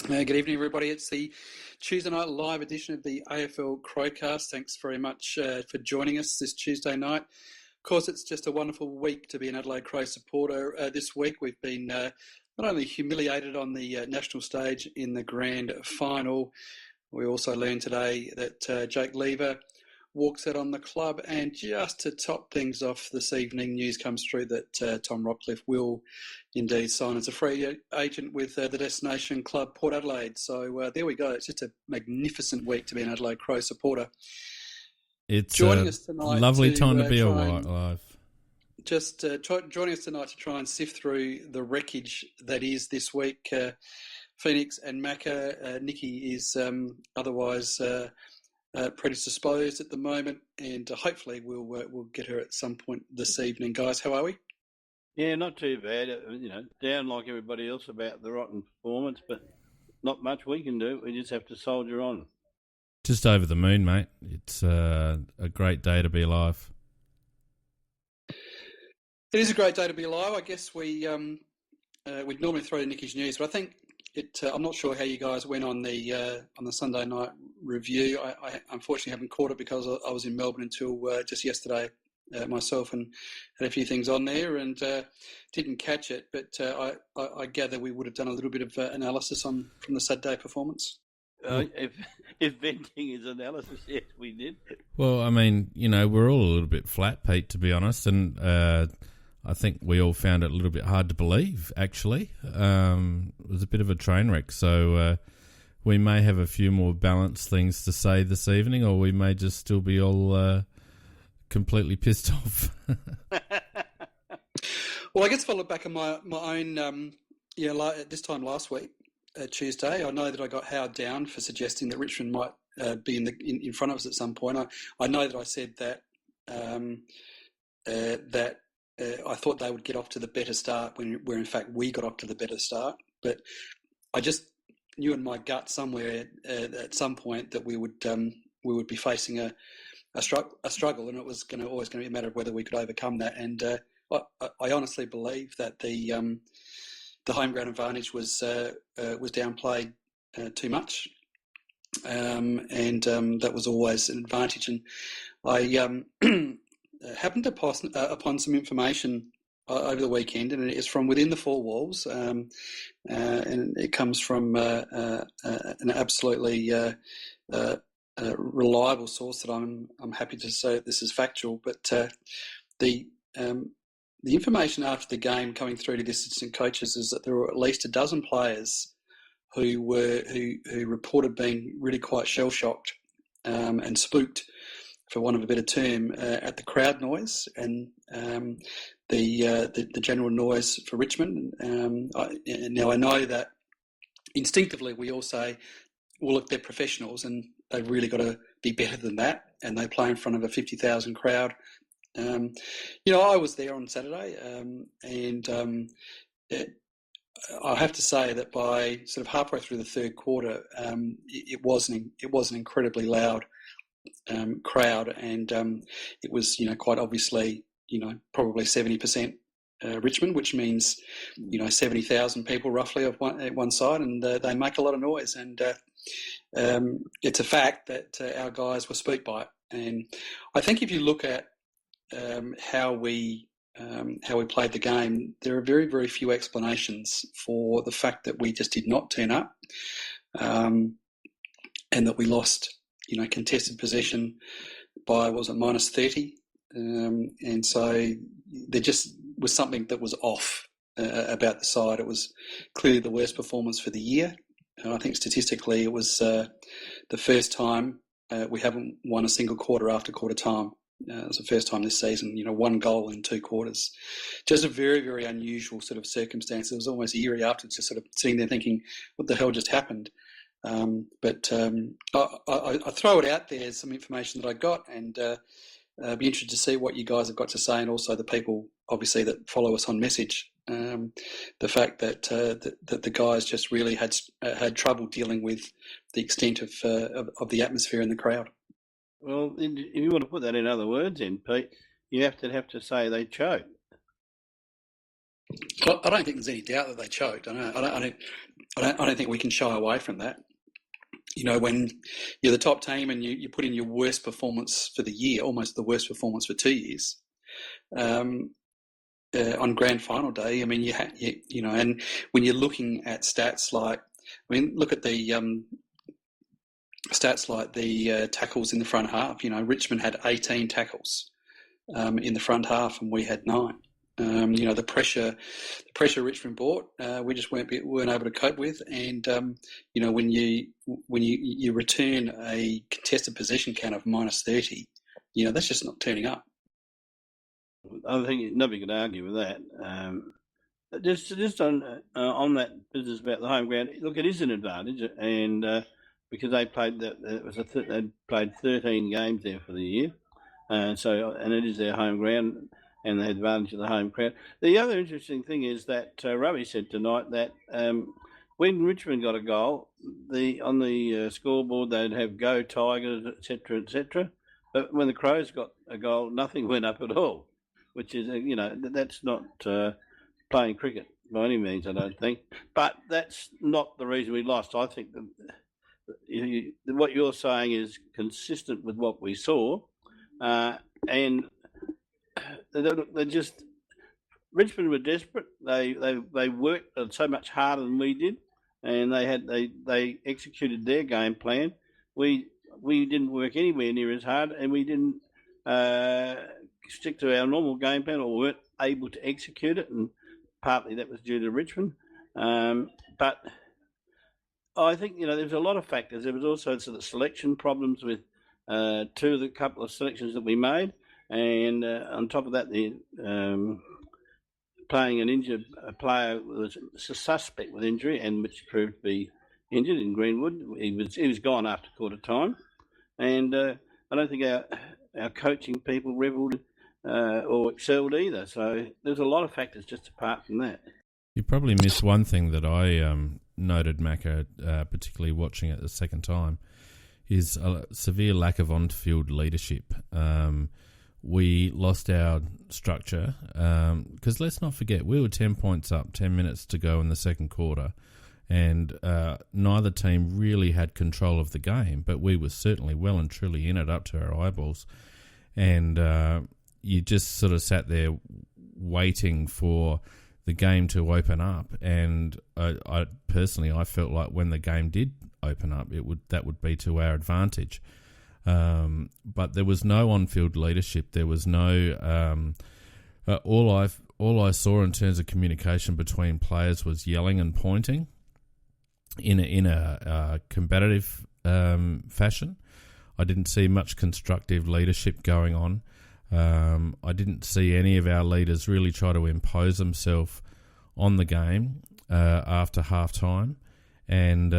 Good evening, everybody. It's the Tuesday night live edition of the AFL Crowcast. Thanks very much for joining us this Tuesday night. Of course, it's just a wonderful week to be an Adelaide Crow supporter. This week we've been not only humiliated on the national stage in the grand final, we also learned today that Jake Lever walks out on the club, and just to top things off this evening, news comes through that Tom Rockcliffe will indeed sign as a free agent with the destination club Port Adelaide. So there we go. It's just a magnificent week to be an Adelaide Crow supporter. It's joining a us tonight lovely time to be alive. Just joining us tonight to try and sift through the wreckage that is this week. Phoenix and Macca. Nikki is otherwise predisposed at the moment, and hopefully we'll get her at some point this evening. Guys, how are we? Yeah, not too bad. Down like everybody else about the rotten performance, but not much we can do. We just have to soldier on. Just over the moon, mate. It's a great day to be alive. It is a great day to be alive. I guess we'd normally throw to Nikki's news, but I think I'm not sure how you guys went on the Sunday night review. I unfortunately haven't caught it because I was in Melbourne until just yesterday myself, and had a few things on there and didn't catch it. But I gather we would have done a little bit of analysis from the Saturday performance. If venting is analysis, yes, we did. Well, I mean, we're all a little bit flat, Pete, to be honest, and I think we all found it a little bit hard to believe, actually. It was a bit of a train wreck, so we may have a few more balanced things to say this evening, or we may just still be all completely pissed off. Well, I guess if I look back at my own, this time last week, Tuesday, I know that I got Howard down for suggesting that Richmond might be in front of us at some point. I know that I said that I thought they would get off to the better start where in fact we got off to the better start. But I just knew in my gut somewhere at some point that we would be facing a struggle, and it was always going to be a matter of whether we could overcome that. And I honestly believe that the home ground advantage was downplayed too much, and that was always an advantage. And I happened to pass upon some information over the weekend, and it is from within the four walls, and it comes from an absolutely reliable source that I'm happy to say this is factual. But the information after the game coming through to the assistant coaches is that there were at least a dozen players who reported being really quite shell shocked and spooked, for want of a better term, at the crowd noise and the general noise for Richmond. Now I know that instinctively we all say, well, look, they're professionals and they've really got to be better than that, and they play in front of a 50,000 crowd. I was there on Saturday, and I have to say that by sort of halfway through the third quarter, it was an incredibly loud crowd, and it was quite obviously probably 70% Richmond, which means 70,000 people roughly at one side, and they make a lot of noise, and it's a fact that our guys were spooked by it. And I think if you look at how we played the game, there are very, very few explanations for the fact that we just did not turn up, and that we lost contested possession by, was it minus 30? And so there just was something that was off about the side. It was clearly the worst performance for the year. I think statistically it was the first time we haven't won a single quarter after quarter time. It was the first time this season, one goal in two quarters. Just a very, very unusual sort of circumstance. It was almost eerie afterwards, just sort of sitting there thinking, what the hell just happened? But I throw it out there as some information that I got, and be interested to see what you guys have got to say, and also the people, obviously, that follow us on message. The fact that the guys just really had trouble dealing with the extent of the atmosphere in the crowd. Well, if you want to put that in other words, then Pete, you have to say they choked. I don't think there's any doubt that they choked. I don't think we can shy away from that. You know, when you're the top team and you put in your worst performance for the year, almost the worst performance for 2 years, on grand final day. I mean, you know, and when you're looking at stats like, I mean, look at the stats like the tackles in the front half. You know, Richmond had 18 tackles in the front half, and we had 9. You know, the pressure Richmond brought, we just weren't able to cope with. And you know, when you return a contested possession count of -30, you know, that's just not turning up. I think nobody could argue with that. Just on that business about the home ground, look, it is an advantage, and because they played they played 13 games there for the year, and it is their home ground, and the advantage of the home crowd. The other interesting thing is that Robbie said tonight that when Richmond got a goal, on the scoreboard they'd have "Go Tigers," etc., etc. But when the Crows got a goal, nothing went up at all, which is you know, that's not playing cricket by any means, I don't think. But that's not the reason we lost. I think that what you're saying is consistent with what we saw, and they just, Richmond were desperate. They worked so much harder than we did, and they executed their game plan. We didn't work anywhere near as hard, and we didn't stick to our normal game plan, or weren't able to execute it, and partly that was due to Richmond. But I think, you know, there was a lot of factors. There was also sort of selection problems with the couple of selections that we made. And on top of that, the playing an injured player was a suspect with injury, and which proved to be injured in Greenwood. He was gone after quarter time, and I don't think our coaching people revelled or excelled either. So there's a lot of factors just apart from that. You probably missed one thing that I noted, Macca, particularly watching it the second time, is a severe lack of on-field leadership. We lost our structure because let's not forget, we were 10 points up, 10 minutes to go in the second quarter, and neither team really had control of the game, but we were certainly well and truly in it up to our eyeballs. And you just sort of sat there waiting for the game to open up, and I personally felt like when the game did open up, that would be to our advantage. But there was no on-field leadership. There was no. All I saw in terms of communication between players was yelling and pointing in a combative fashion. I didn't see much constructive leadership going on. I didn't see any of our leaders really try to impose themselves on the game after half-time. And,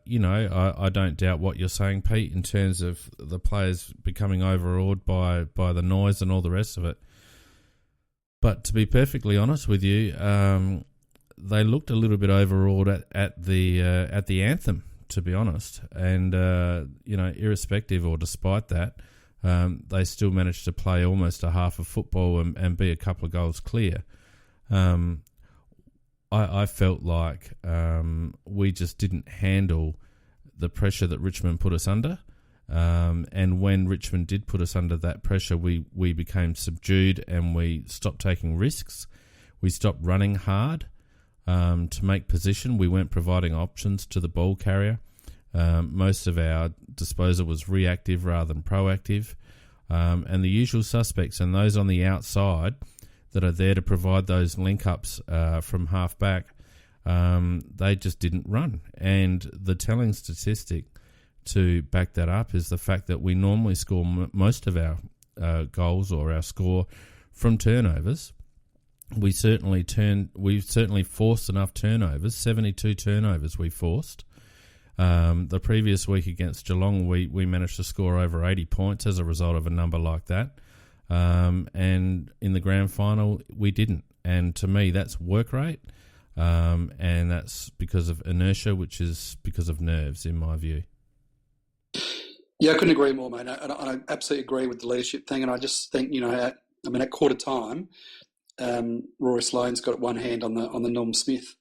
you know, I don't doubt what you're saying, Pete, in terms of the players becoming overawed by the noise and all the rest of it. But to be perfectly honest with you, they looked a little bit overawed at the anthem, to be honest. And, you know, irrespective or despite that, they still managed to play almost a half of football and be a couple of goals clear. I felt like we just didn't handle the pressure that Richmond put us under. And when Richmond did put us under that pressure, we became subdued and we stopped taking risks. We stopped running hard to make position. We weren't providing options to the ball carrier. Most of our disposal was reactive rather than proactive. And the usual suspects and those on the outside that are there to provide those link-ups from half-back, they just didn't run. And the telling statistic to back that up is the fact that we normally score most of our goals or our score from turnovers. We certainly forced enough turnovers, 72 turnovers we forced. The previous week against Geelong, we managed to score over 80 points as a result of a number like that. And in the grand final, we didn't. And to me, that's work rate, and that's because of inertia, which is because of nerves, in my view. Yeah, I couldn't agree more, mate. I absolutely agree with the leadership thing, and I just think, you know, at quarter time, Rory Sloane's got one hand on the Norm Smith,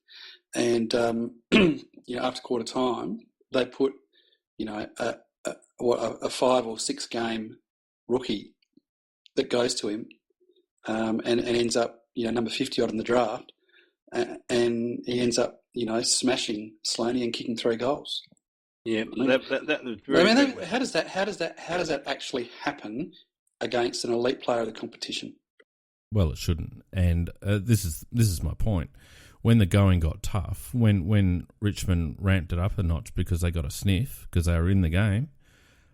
and after quarter time they put a 5 or 6 game rookie that goes to him and ends up number 50 odd in the draft, and he ends up smashing Sloaney and kicking 3 goals. Yeah, that was very. How does that actually happen against an elite player of the competition? Well, it shouldn't, and this is my point. When the going got tough, when Richmond ramped it up a notch because they got a sniff because they were in the game,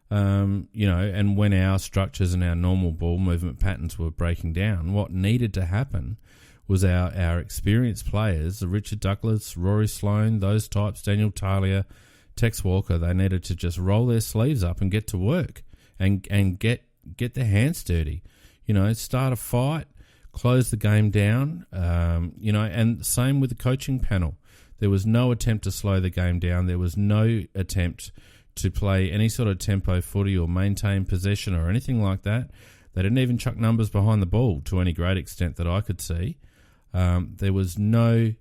and when our structures and our normal ball movement patterns were breaking down, what needed to happen was our experienced players, the Richard Douglas, Rory Sloane, those types, Daniel Talia, Tex Walker, they needed to just roll their sleeves up and get to work and get their hands dirty. Start a fight, close the game down, and same with the coaching panel. There was no attempt to slow the game down. There was no attempt to play any sort of tempo footy or maintain possession or anything like that. They didn't even chuck numbers behind the ball to any great extent that I could see. There was no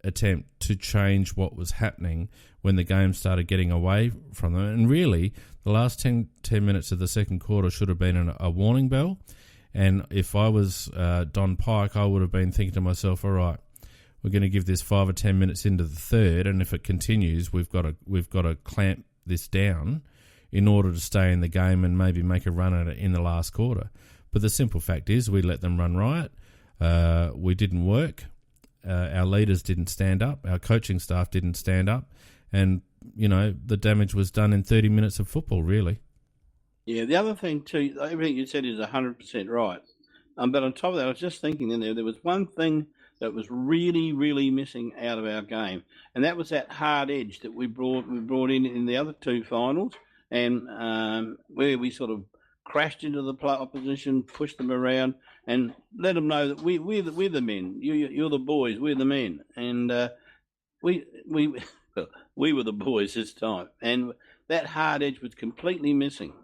attempt to change what was happening when the game started getting away from them. And really, the last 10 minutes of the second quarter should have been a warning bell. And if I was Don Pike, I would have been thinking to myself, all right, we're going to give this 5 or 10 minutes into the third, and if it continues, we've got to clamp this down in order to stay in the game and maybe make a run at it in the last quarter. But the simple fact is we let them run riot. We didn't work. Our leaders didn't stand up. Our coaching staff didn't stand up. And, the damage was done in 30 minutes of football, really. Yeah, the other thing too, everything you said is 100% right. But on top of that, I was just thinking there was one thing that was really, really missing out of our game, and that was that hard edge that we brought in the other 2 finals, and where we sort of crashed into the opposition, pushed them around, and let them know that we're the men. You're the boys. We're the men, and we were the boys this time, and that hard edge was completely missing.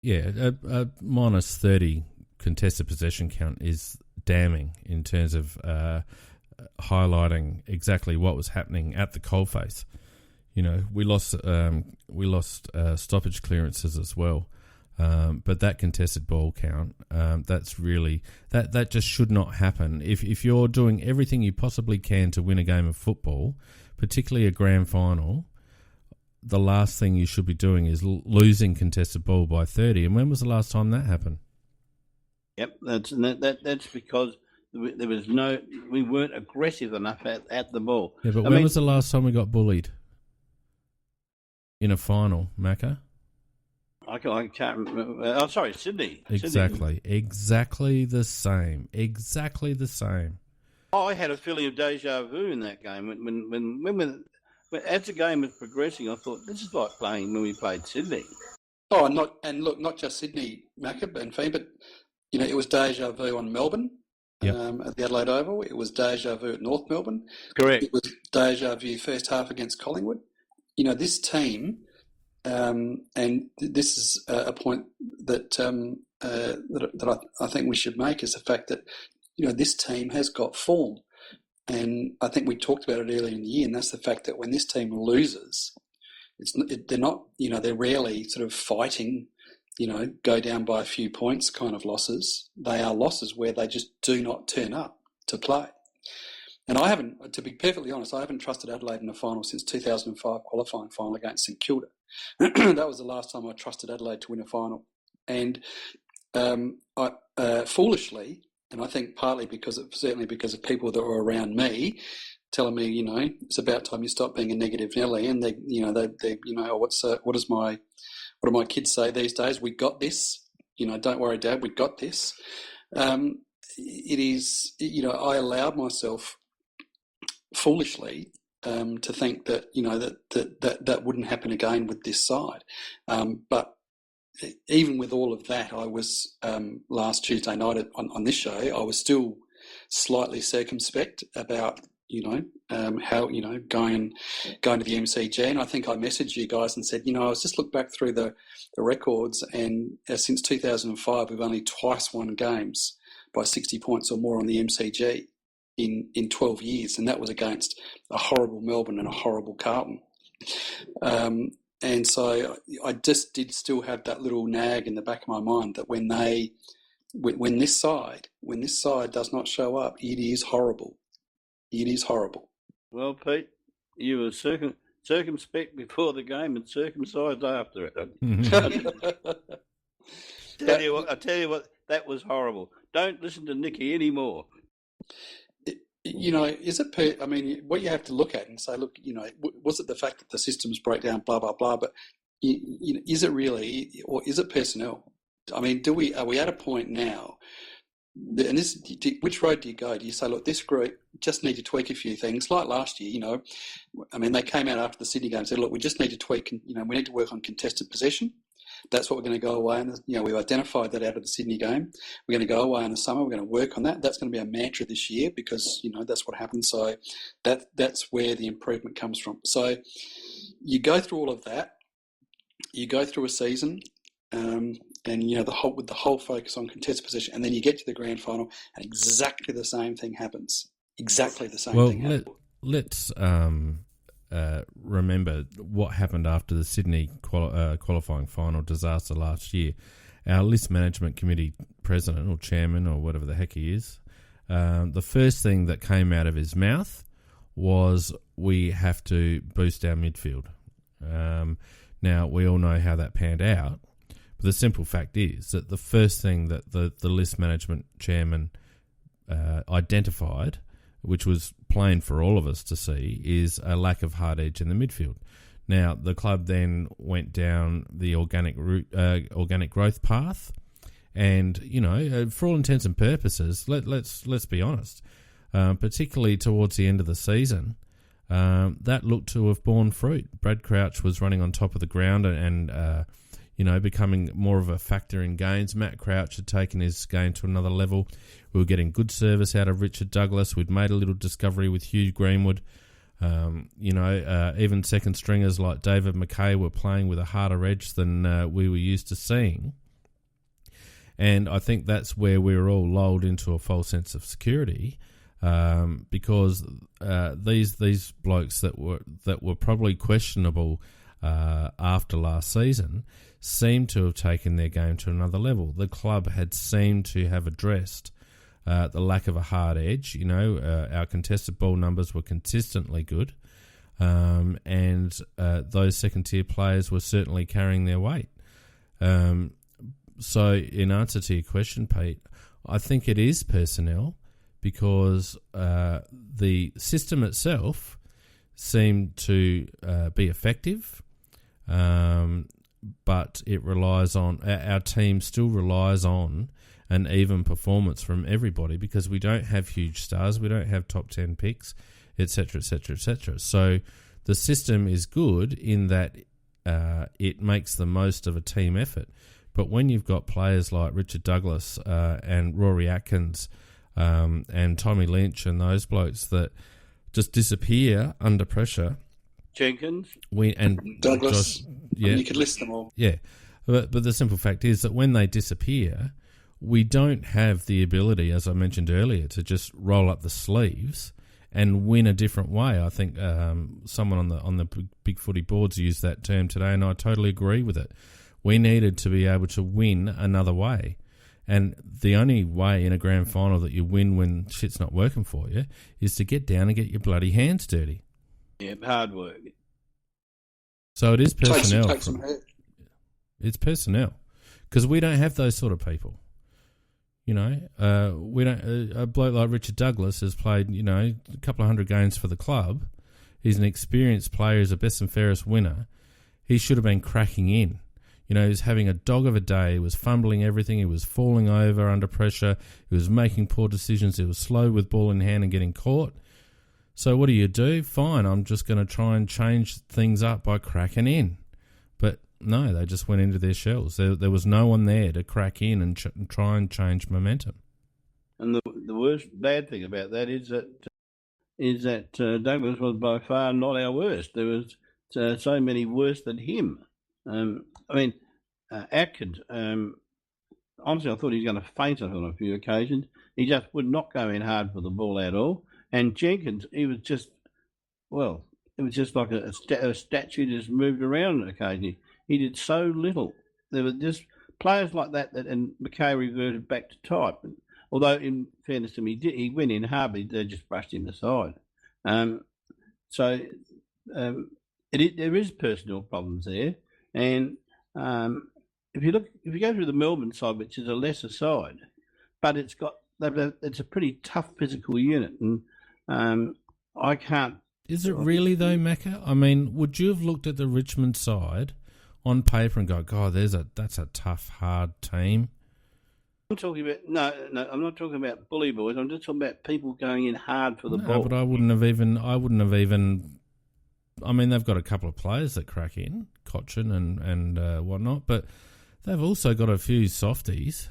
Yeah, a minus 30 contested possession count is damning in terms of highlighting exactly what was happening at the coalface. We lost stoppage clearances as well, but that contested ball count, that's really that just should not happen. If you're doing everything you possibly can to win a game of football, particularly a grand final, the last thing you should be doing is losing contested ball by 30. And when was the last time that happened? Yep, that's because we weren't aggressive enough at the ball. Yeah, but when was the last time we got bullied in a final, Macca? I can't remember. Sorry, Sydney. Exactly the same. Oh, I had a feeling of deja vu in that game when as the game was progressing, I thought this is like playing when we played Sydney. Oh, not just Sydney, Macca and Fee, but it was deja vu on Melbourne. Yep. At the Adelaide Oval. It was deja vu at North Melbourne. Correct. It was deja vu first half against Collingwood. This team, and this is a point that I think we should make, is the fact that this team has got form. And I think we talked about it earlier in the year, and that's the fact that when this team loses, they're rarely sort of fighting, go down by a few points kind of losses. They are losses where they just do not turn up to play. And to be perfectly honest, I haven't trusted Adelaide in a final since 2005 qualifying final against St Kilda. That was the last time I trusted Adelaide to win a final. And I foolishly, and I think partly because of people that were around me telling me, it's about time you stop being a negative Nelly, and what do my kids say these days? We got this. Don't worry, Dad, we got this. It is, I allowed myself foolishly to think that that wouldn't happen again with this side. But even with all of that, I was last Tuesday night on this show, I was still slightly circumspect about how going to the MCG, and I think I messaged you guys and said, I was just looked back through the records, and since 2005 we've only twice won games by 60 points or more on the MCG in 12 years, and that was against a horrible Melbourne and a horrible Carlton. And so I just did still have that little nag in the back of my mind that when this side does not show up, it is horrible. It is horrible. Well, Pete, you were circumspect before the game and circumcised after it. I tell you what, that was horrible. Don't listen to Nicky anymore. Is it? What you have to look at and say, look, was it the fact that the systems break down, blah blah blah? But is it really, or is it personnel? I mean, are we at a point now? And which road do you go? Do you say, look, this group just need to tweak a few things, like last year? They came out after the Sydney game and said, look, we just need to tweak. We need to work on contested possession. That's what we're going to go away. And we've identified that out of the Sydney game. We're going to go away in the summer. We're going to work on that. That's going to be a mantra this year because that's what happens. So that's where the improvement comes from. So you go through all of that. You go through a season, and with the whole focus on contested possession, and then you get to the grand final, and exactly the same thing happens. Exactly the same thing happens. Let's remember what happened after the Sydney qualifying final disaster last year. Our list management committee president or chairman or whatever the heck he is, the first thing that came out of his mouth was we have to boost our midfield. Now, we all know how that panned out, but the simple fact is that the first thing that the list management chairman identified, which was plain for all of us to see, is a lack of hard edge in the midfield. Now, the club then went down the organic growth path, and for all intents and purposes, let's be honest, particularly towards the end of the season, that looked to have borne fruit. Brad Crouch was running on top of the ground and becoming more of a factor in games. Matt Crouch had taken his game to another level. We were getting good service out of Richard Douglas. We'd made a little discovery with Hugh Greenwood. Even second stringers like David McKay were playing with a harder edge than we were used to seeing. And I think that's where we were all lulled into a false sense of security, because these blokes that were probably questionable after last season seemed to have taken their game to another level. The club had seemed to have addressed the lack of a hard edge. Our contested ball numbers were consistently good, and those second-tier players were certainly carrying their weight. So in answer to your question, Pete, I think it is personnel, because the system itself seemed to be effective, but it relies on, our team still relies on an even performance from everybody, because we don't have huge stars, we don't have top 10 picks, etc., etc., etc. So the system is good in that it makes the most of a team effort. But when you've got players like Richard Douglas and Rory Atkins and Tommy Lynch and those blokes that just disappear under pressure, Jenkins, and Douglas, you could list them all. Yeah, but the simple fact is that when they disappear, we don't have the ability, as I mentioned earlier, to just roll up the sleeves and win a different way. I think someone on the Big Footy boards used that term today, and I totally agree with it. We needed to be able to win another way. And the only way in a grand final that you win when shit's not working for you is to get down and get your bloody hands dirty. Yeah, hard work. So it is personnel. It's personnel. Because we don't have those sort of people. We don't. A bloke like Richard Douglas has played, a couple of hundred games for the club. He's an experienced player. He's a best and fairest winner. He should have been cracking in. He was having a dog of a day. He was fumbling everything. He was falling over under pressure. He was making poor decisions. He was slow with ball in hand and getting caught. So what do? Fine, I'm just going to try and change things up by cracking in. But no, they just went into their shells. There was no one there to crack in and try and change momentum. And the worst bad thing about that is that Douglas was by far not our worst. There was so many worse than him. Atkins, honestly, I thought he was going to faint on a few occasions. He just would not go in hard for the ball at all. And Jenkins, he was just, well, it was just like a statue just moved around occasionally. He did so little. There were just players like that, and McKay reverted back to type. Although, in fairness to him, he went in hard, but they just brushed him aside. So there is personal problems there. And if you go through the Melbourne side, which is a lesser side, but it's a pretty tough physical unit, and I can't. Is it really though, Macca? I mean, would you have looked at the Richmond side on paper and go, "God, that's a tough, hard team"? I'm talking about no. I'm not talking about bully boys. I'm just talking about people going in hard for the ball. But I wouldn't have even. I mean, they've got a couple of players that crack in, Cochin and whatnot, but they've also got a few softies.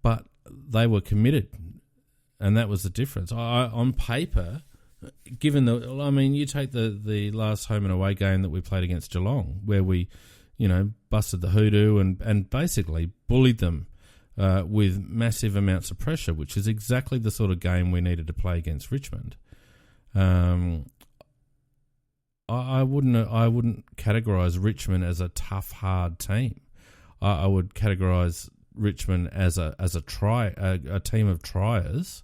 But they were committed, and that was the difference. On paper, you take the last home and away game that we played against Geelong, where we, busted the hoodoo and basically bullied them with massive amounts of pressure, which is exactly the sort of game we needed to play against Richmond. I wouldn't categorise Richmond as a tough, hard team. I would categorise Richmond as a team of triers.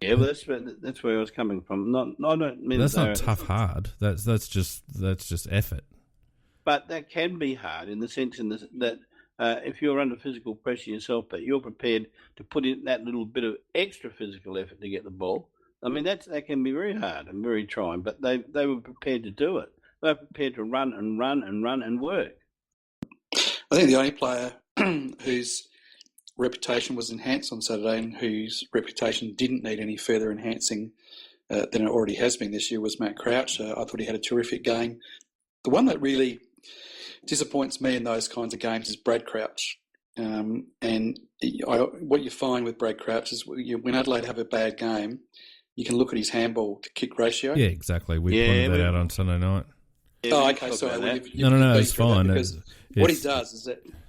Yeah, well, that's where I was coming from. I don't mean that's not tough, hard. That's just effort. But that can be hard in the sense that if you're under physical pressure yourself, but you're prepared to put in that little bit of extra physical effort to get the ball. I mean, that can be very hard and very trying, but they were prepared to do it. They were prepared to run and work. I think the only player whose reputation was enhanced on Saturday and whose reputation didn't need any further enhancing than it already has been this year was Matt Crouch. I thought he had a terrific game. The one that really disappoints me in those kinds of games is Brad Crouch. What you find with Brad Crouch is when Adelaide have a bad game, you can look at his handball to kick ratio. Yeah, exactly. We pointed that out on Sunday night. Yeah, okay, sorry. No, it's fine. Because what he does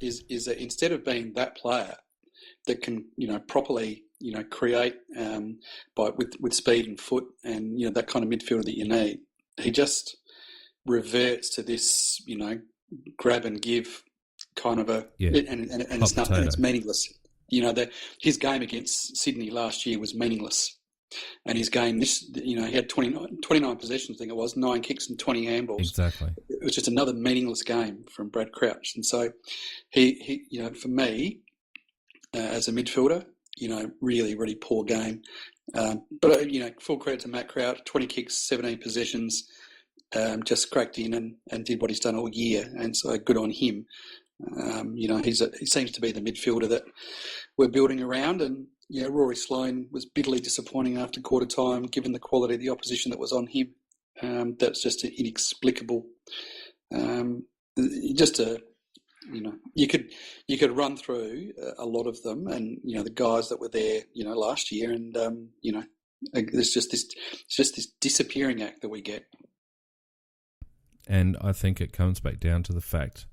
is that instead of being that player that can properly create with speed and foot and that kind of midfielder that you need, he just reverts to this grab and give kind of and it's nothing. It's meaningless. His game against Sydney last year was meaningless. And his game, he had 29 possessions, I think it was, 9 kicks and 20 handballs. Exactly. It was just another meaningless game from Brad Crouch. And so he for me, as a midfielder, really, really poor game. But full credit to Matt Crouch, 20 kicks, 17 possessions, just cracked in and did what he's done all year. And so good on him. He seems to be the midfielder that we're building around. And Rory Sloane was bitterly disappointing after quarter time, given the quality of the opposition that was on him. That's just inexplicable. You could run through a lot of them, and the guys that were there, last year, and there's just this disappearing act that we get. And I think it comes back down to the fact,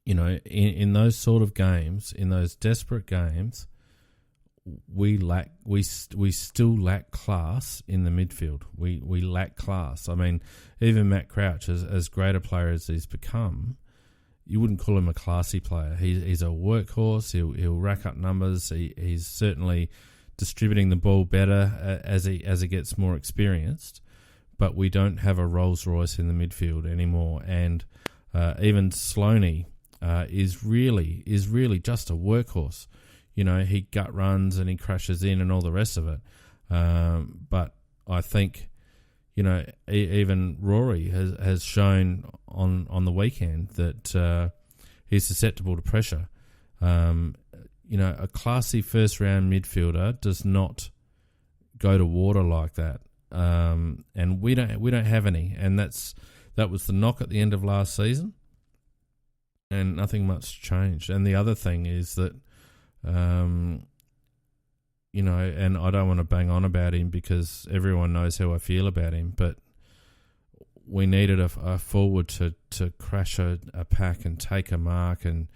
in those sort of games, in those desperate games, we still lack class in the midfield. We lack class. I mean, even Matt Crouch, as great a player as he's become, you wouldn't call him a classy player. He's a workhorse. He'll rack up numbers. He's certainly distributing the ball better as he gets more experienced. But we don't have a Rolls Royce in the midfield anymore, and even Sloaney is really just a workhorse. He gut runs and he crashes in and all the rest of it. But I think, even Rory has shown on the weekend that he's susceptible to pressure. A classy first round midfielder does not go to water like that. And we don't have any, and that was the knock at the end of last season, and nothing much changed. And the other thing is that, and I don't want to bang on about him because everyone knows how I feel about him, but we needed a forward to crash a pack and take a mark and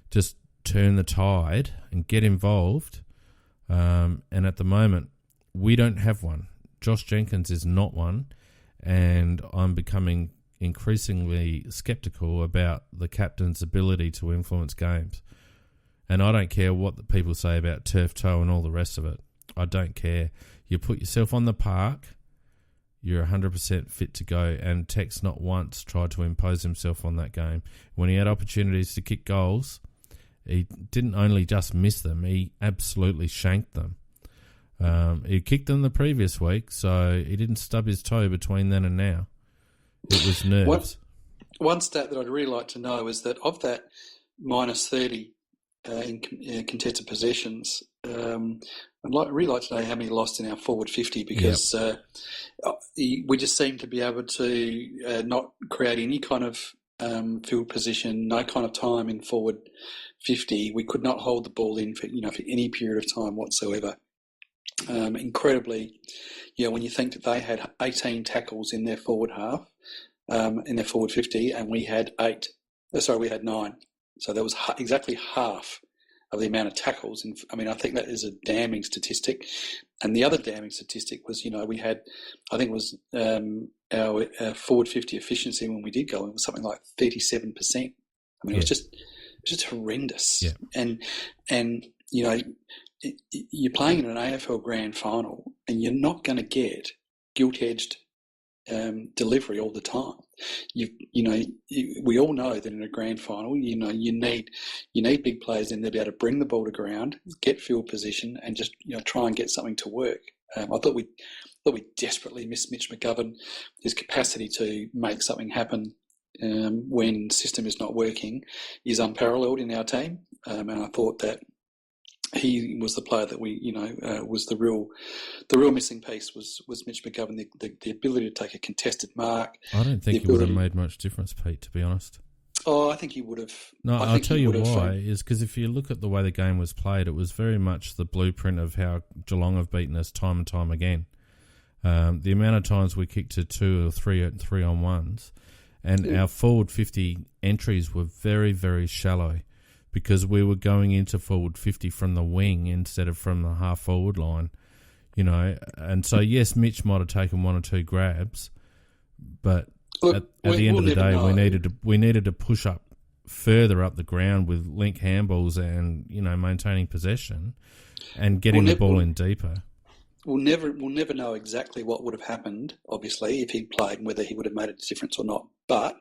just turn the tide and get involved. And at the moment, we don't have one. Josh Jenkins is not one, and I'm becoming increasingly sceptical about the captain's ability to influence games. And I don't care what the people say about turf toe and all the rest of it. I don't care. You put yourself on the park, you're 100% fit to go, and Tex not once tried to impose himself on that game. When he had opportunities to kick goals, he didn't only just miss them, he absolutely shanked them. He kicked them the previous week, so he didn't stub his toe between then and now. It was nerves. One stat that I'd really like to know is that of that minus 30 in contested possessions, I'd really like to know how many lost in our forward 50, because we just seem to be able to not create any kind of field position, no kind of time in forward 50. We could not hold the ball in for any period of time whatsoever. Incredibly, when you think that they had 18 tackles in their forward half, in their forward 50, and we had 9. So that was exactly half of the amount of tackles. And I think that is a damning statistic. And the other damning statistic was, we had, I think it was our forward 50 efficiency when we did go, it was something like 37%. It was just horrendous. Yeah. And you're playing in an AFL grand final, and you're not going to get gilt-edged delivery all the time. We all know that in a grand final, you need big players in there to be able to bring the ball to ground, get field position, and just try and get something to work. I thought we desperately missed Mitch McGovern. His capacity to make something happen when system is not working is unparalleled in our team, and I thought that he was the player that we, was the real missing piece was Mitch McGovern, the ability to take a contested mark. I don't think it would have made much difference, Pete, to be honest. Oh, I think he would have. No, I'll tell you why, is because if you look at the way the game was played, it was very much the blueprint of how Geelong have beaten us time and time again. The amount of times we kicked to 2 or 3 on ones, and our forward 50 entries were very, very shallow, because we were going into forward 50 from the wing instead of from the half forward line, And so, yes, Mitch might have taken 1 or 2 grabs, but at the end of the day, we needed to push up further up the ground with link handballs and maintaining possession and getting the ball in deeper. We'll never know exactly what would have happened, obviously, if he'd played and whether he would have made a difference or not. But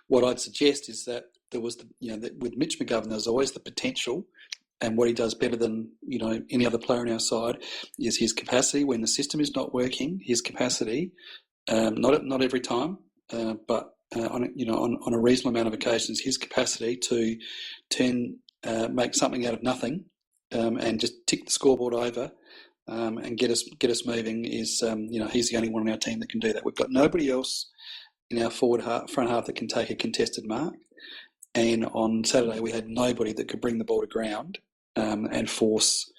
what I'd suggest is that there was that with Mitch McGovern, there's always the potential, and what he does better than any other player on our side is his capacity when the system is not working. His capacity, not every time, but on a reasonable amount of occasions, his capacity to make something out of nothing and just tick the scoreboard over and get us moving is he's the only one on our team that can do that. We've got nobody else in our front half that can take a contested mark. And on Saturday, we had nobody that could bring the ball to ground and force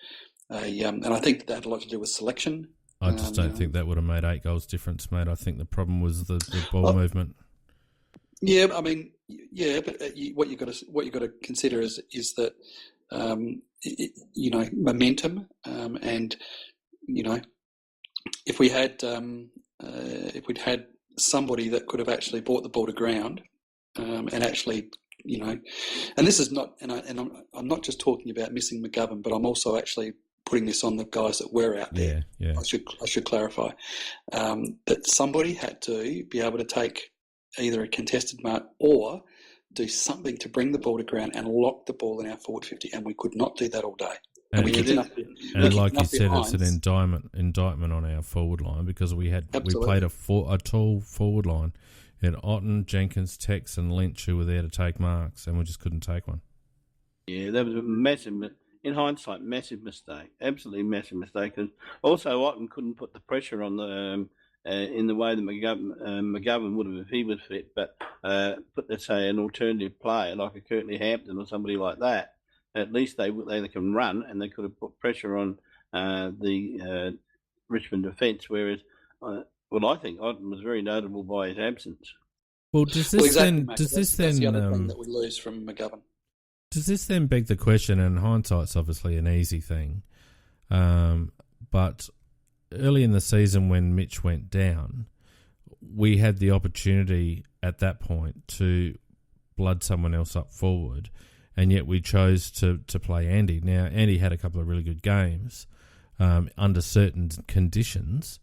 and I think that had a lot to do with selection. I just don't think that would have made 8 goals difference, mate. I think the problem was the ball movement. Yeah, but what you've got to consider is that momentum and if we'd had somebody that could have actually brought the ball to ground and actually. And this is not, and I'm not just talking about missing McGovern, but I'm also actually putting this on the guys that were out there. Yeah. I should clarify that somebody had to be able to take either a contested mark or do something to bring the ball to ground and lock the ball in our forward 50, and we could not do that all day. And like you said, it's an indictment on our forward line because we played a tall forward line. You had Otten, Jenkins, Tex and Lynch who were there to take marks, and we just couldn't take one. Yeah, that was a massive, in hindsight, massive mistake. Absolutely massive mistake. And also, Otten couldn't put the pressure on the in the way that McGovern would have if he was fit, but put, let's say, an alternative player like a Curtly Hampton or somebody like that. At least they can run, and they could have put pressure on the Richmond defence, whereas Well, I think Otten was very notable by his absence. Well, does Well, this exactly, then mate. does this That's the then other thing that we lose from McGovern. does this then beg the question? And hindsight's obviously an easy thing, but early in the season when Mitch went down, we had the opportunity at that point to blood someone else up forward, and yet we chose to play Andy. Now, Andy had a couple of really good games under certain conditions,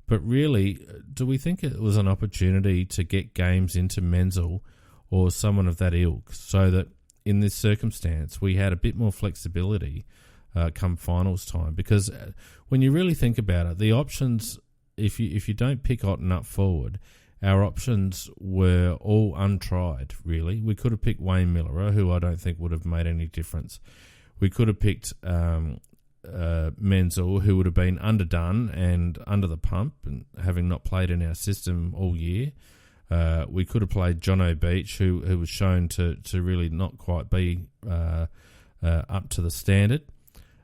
but really, do we think it was an opportunity to get games into Menzel or someone of that ilk so that in this circumstance we had a bit more flexibility come finals time? Because when you really think about it, the options, if you don't pick Otten up forward, our options were all untried, really. We could have picked Wayne Miller, who I don't think would have made any difference. We could have picked Menzel, who would have been underdone and under the pump, and having not played in our system all year. We could have played John O'Beach, who was shown to really not quite be up to the standard.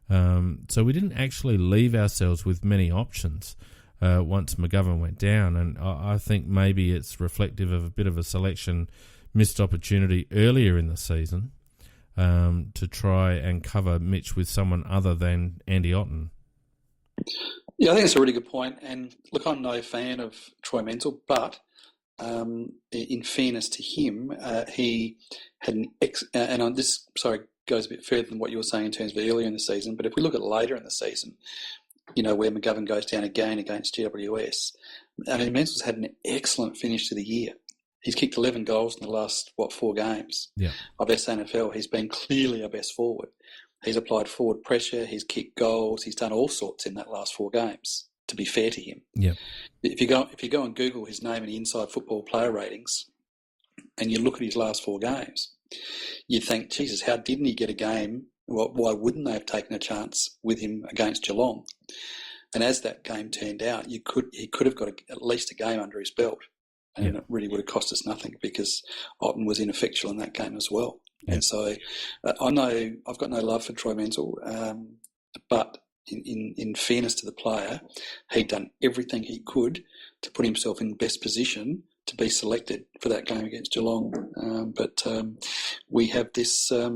So we didn't actually leave ourselves with many options once McGovern went down, and I think maybe it's reflective of a bit of a selection missed opportunity earlier in the season to try and cover Mitch with someone other than Andy Otten. Yeah, I think it's a really good point. And look, I'm no fan of Troy Menzel, but in fairness to him, he had this goes a bit further than what you were saying in terms of earlier in the season. But if we look at later in the season, where McGovern goes down again against GWS, I mean, Menzel's had an excellent finish to the year. He's kicked 11 goals in the last, 4 games of SNFL. He's been clearly our best forward. He's applied forward pressure. He's kicked goals. He's done all sorts in that last 4 games, to be fair to him. Yeah. If you go and Google his name in the Inside Football player ratings and you look at his last 4 games, you'd think, Jesus, how didn't he get a game? Why wouldn't they have taken a chance with him against Geelong? And as that game turned out, he could have got at least a game under his belt. And it really would have cost us nothing because Otten was ineffectual in that game as well. Yeah. And so I've got no love for Troy Menzel, but in fairness to the player, he'd done everything he could to put himself in the best position to be selected for that game against Geelong. But we have this a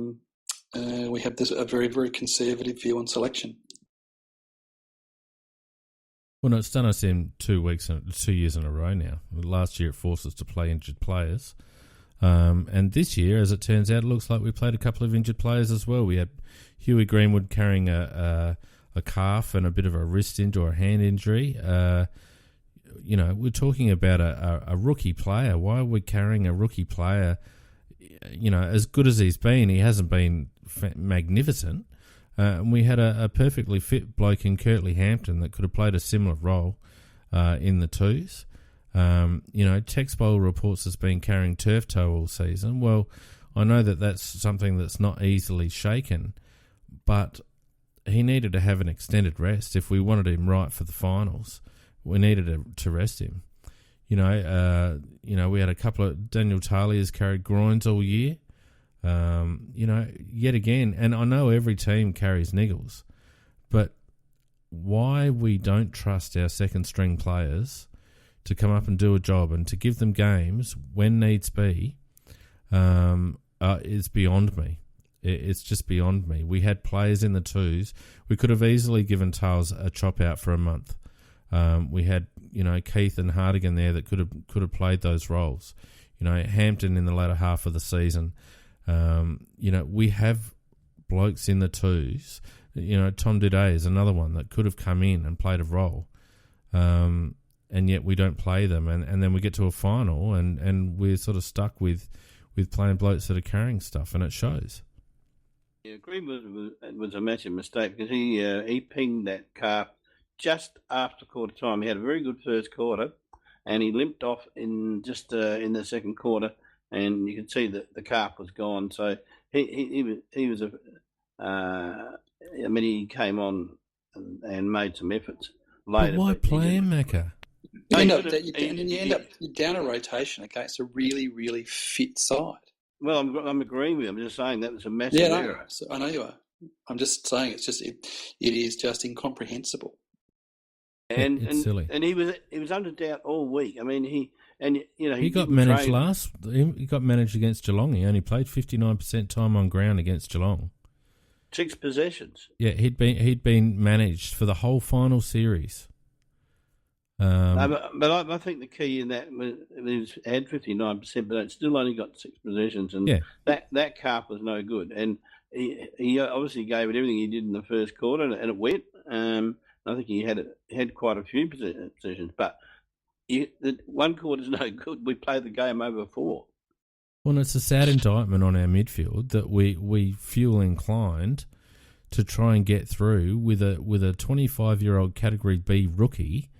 very, very conservative view on selection. Well, no, it's done us in 2 years in a row now. Last year it forced us to play injured players. And this year, as it turns out, it looks like we played a couple of injured players as well. We had Huey Greenwood carrying a calf and a bit of a wrist injury or a hand injury. We're talking about a rookie player. Why are we carrying a rookie player? As good as he's been, he hasn't been magnificent. And we had a perfectly fit bloke in Curtly Hampton that could have played a similar role in the twos. Tex Bowl reports has been carrying turf toe all season. Well, I know that that's something that's not easily shaken, but he needed to have an extended rest. If we wanted him right for the finals, we needed to rest him. We had a couple of Daniel Talia's carried groins all year. Yet again, and I know every team carries niggles, but why we don't trust our second string players to come up and do a job and to give them games when needs be is beyond me. It's just beyond me. We had players in the twos. We could have easily given Tales a chop out for a month. We had, Keith and Hardigan there that could have played those roles. Hampton in the latter half of the season. We have blokes in the twos. Tom Duday is another one that could have come in and played a role. And yet we don't play them. And then we get to a final and we're sort of stuck with playing blokes that are carrying stuff, and it shows. Yeah, Greenwood was a massive mistake because he pinged that calf just after quarter time. He had a very good first quarter and he limped off in the second quarter. And you can see that the calf was gone. So he was he came on and made some efforts later. But why play him, Macca? You end up down a rotation against a really, really fit side. Well, I'm agreeing with you. I'm just saying that was a massive error. I know you are. I'm just saying it is just incomprehensible. And It's silly. And he was under doubt all week. I mean, he got managed last. He got managed against Geelong. He only played 59% time on ground against Geelong. 6 possessions. Yeah, he'd been managed for the whole final series. But I think the key in that was he had 59%, but it still only got 6 possessions, and that carp was no good. And he obviously gave it everything he did in the first quarter, and it went. I think he had quite a few possessions, but the one quarter's no good. We played the game over 4. Well, it's a sad indictment on our midfield that we feel inclined to try and get through with a 25-year-old Category B rookie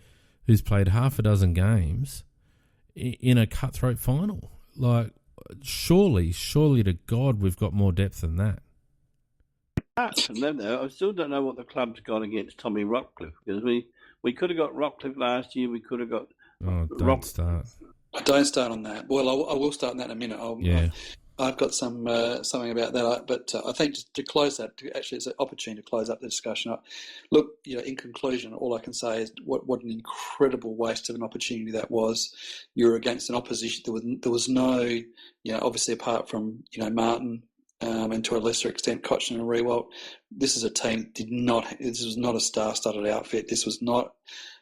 who's played half a dozen games in a cutthroat final. Like, surely to God, we've got more depth than that. I still don't know what the club's got against Tommy Rockcliffe, because we could have got Rockcliffe last year. We could have got. Don't start. Don't start on that. Well, I will start on that in a minute. I've got something about that, but I think just to close that, actually, it's an opportunity to close up the discussion. Look, in conclusion, all I can say is what an incredible waste of an opportunity that was. You were against an opposition. There was no, obviously apart from Martin. And to a lesser extent, Cochin and Rewalt. This is a team this was not a star-studded outfit. This was not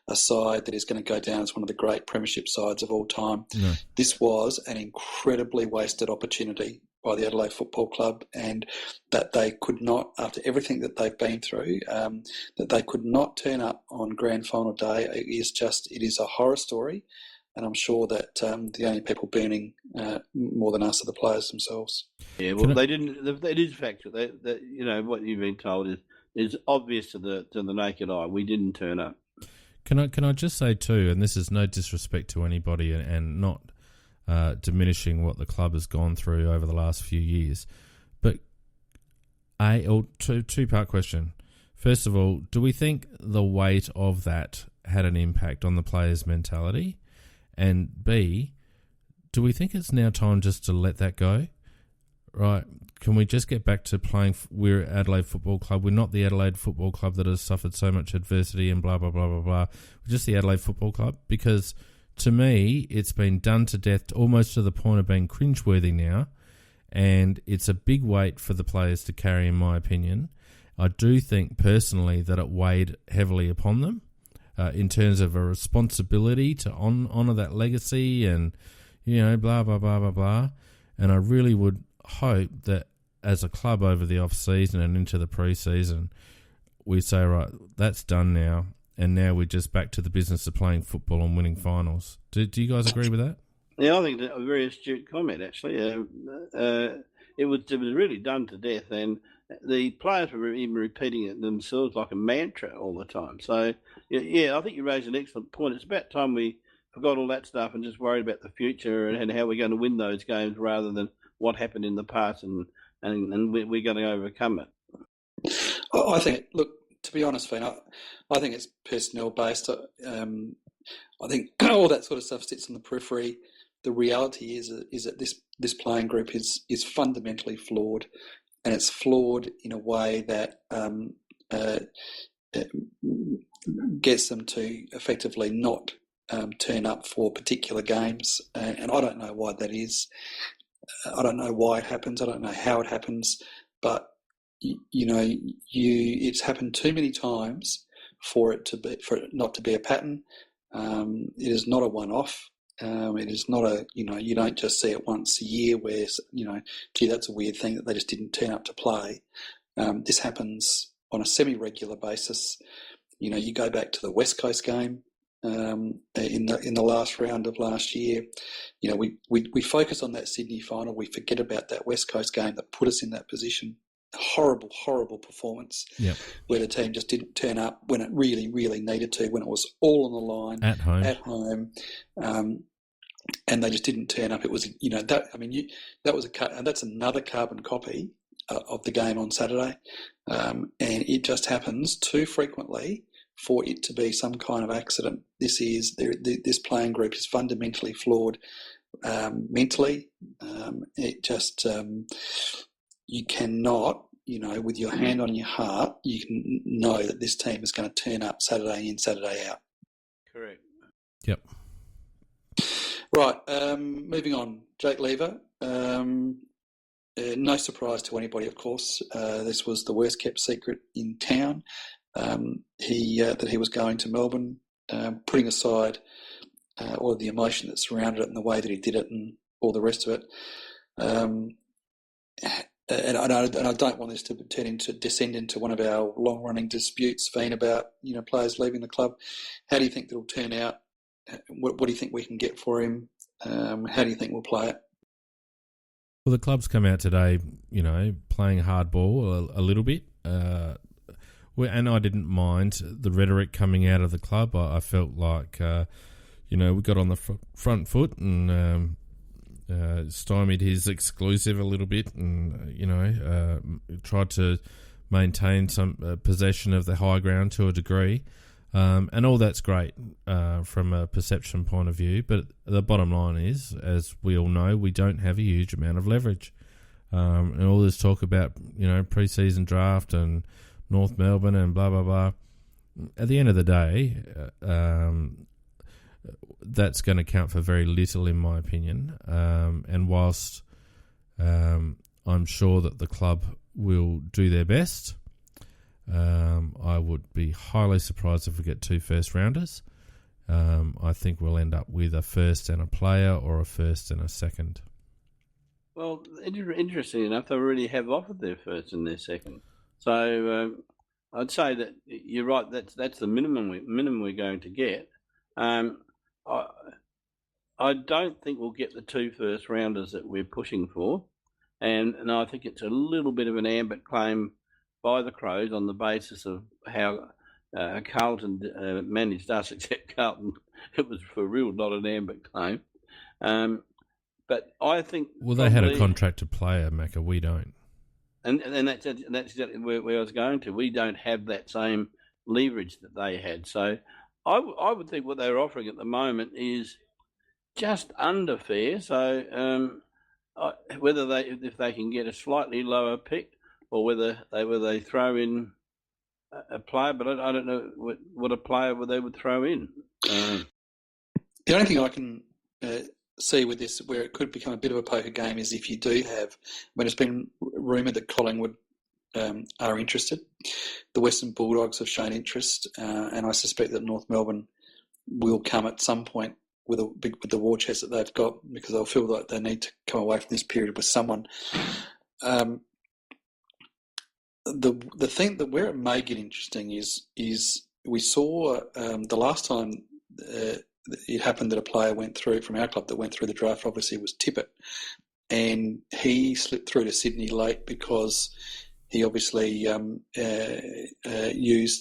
a side that is going to go down as one of the great premiership sides of all time. No. This was an incredibly wasted opportunity by the Adelaide Football Club, and that they could not, after everything that they've been through, that they could not turn up on grand final day. It is a horror story. And I'm sure that the only people burning more than us are the players themselves. Yeah, well, they didn't. It is factual. That what you've been told is obvious to the naked eye. We didn't turn up. Can I just say too, and this is no disrespect to anybody, and not diminishing what the club has gone through over the last few years, but two-part question. First of all, do we think the weight of that had an impact on the players' mentality? And B, do we think it's now time just to let that go? Right? Can we just get back to playing? We're Adelaide Football Club. We're not the Adelaide Football Club that has suffered so much adversity and blah, blah, blah, blah, blah. We're just the Adelaide Football Club, because to me, it's been done to death, almost to the point of being cringeworthy now. And it's a big weight for the players to carry, in my opinion. I do think personally that it weighed heavily upon them. In terms of a responsibility to honour that legacy and, blah, blah, blah, blah, blah. And I really would hope that as a club over the off-season and into the pre-season, we say, right, that's done now, and now we're just back to the business of playing football and winning finals. Do you guys agree with that? Yeah, I think that's a very astute comment, actually. It was really done to death, and the players were even repeating it themselves like a mantra all the time. So, yeah, I think you raised an excellent point. It's about time we forgot all that stuff and just worried about the future and how we're going to win those games rather than what happened in the past, and we're going to overcome it. I think, look, to be honest, Finn, I think it's personnel-based. I think all that sort of stuff sits on the periphery. The reality is that this playing group is fundamentally flawed, and it's flawed in a way that gets them to effectively not turn up for particular games, and I don't know why that is. I don't know why it happens. I don't know how it happens, but it's happened too many times for it not to be a pattern. It is not a one-off. It is not a, you don't just see it once a year where, gee, that's a weird thing that they just didn't turn up to play. This happens on a semi-regular basis. You go back to the West Coast game in the last round of last year. We focus on that Sydney final. We forget about that West Coast game that put us in that position. Horrible, horrible performance. Yep. Where the team just didn't turn up when it really, really needed to, when it was all on the line at home, and they just didn't turn up. It was, that's another carbon copy of the game on Saturday, and it just happens too frequently for it to be some kind of accident. This playing group is fundamentally flawed mentally. It just you cannot, with your hand on your heart, you can know that this team is going to turn up Saturday in, Saturday out. correct. Yep. Right, moving on. Jake Lever. No surprise to anybody, of course. This was the worst kept secret in town. That he was going to Melbourne, putting aside all of the emotion that surrounded it and the way that he did it and all the rest of it. And I don't want this to descend into one of our long-running disputes, Veen, about players leaving the club. How do you think that'll turn out? What do you think we can get for him? How do you think we'll play it? Well, the club's come out today, playing hardball a little bit. And I didn't mind the rhetoric coming out of the club. I felt like, we got on the front foot and stymied his exclusive a little bit and, tried to maintain some possession of the high ground to a degree. And all that's great from a perception point of view. But the bottom line is, as we all know, we don't have a huge amount of leverage. And all this talk about, pre-season draft and North Melbourne and blah, blah, blah. At the end of the day, that's going to count for very little, in my opinion. And whilst I'm sure that the club will do their best, I would be highly surprised if we get 2 first-rounders. I think we'll end up with a first and a player or a first and a second. Well, interesting enough, they already have offered their first and their second. So I'd say that you're right. That's the minimum we're going to get. I don't think we'll get the 2 first-rounders that we're pushing for, and I think it's a little bit of an ambit claim by the Crows on the basis of how Carlton managed us, except Carlton, it was for real, not an ambit claim. But I think... Well, they had a contracted player, Macca, we don't. And that's exactly where I was going to. We don't have that same leverage that they had. So I would think what they're offering at the moment is just under fair. So if they can get a slightly lower pick, or whether they throw in a player, but I don't know what a player they would throw in. The only thing I can see with this, where it could become a bit of a poker game, is if you do have, when it's been rumoured that Collingwood are interested, the Western Bulldogs have shown interest, and I suspect that North Melbourne will come at some point with the war chest that they've got, because they'll feel like they need to come away from this period with someone. The thing that where it may get interesting is we saw the last time it happened that a player went through from our club that went through the draft, obviously, was Tippett, and he slipped through to Sydney late because he obviously used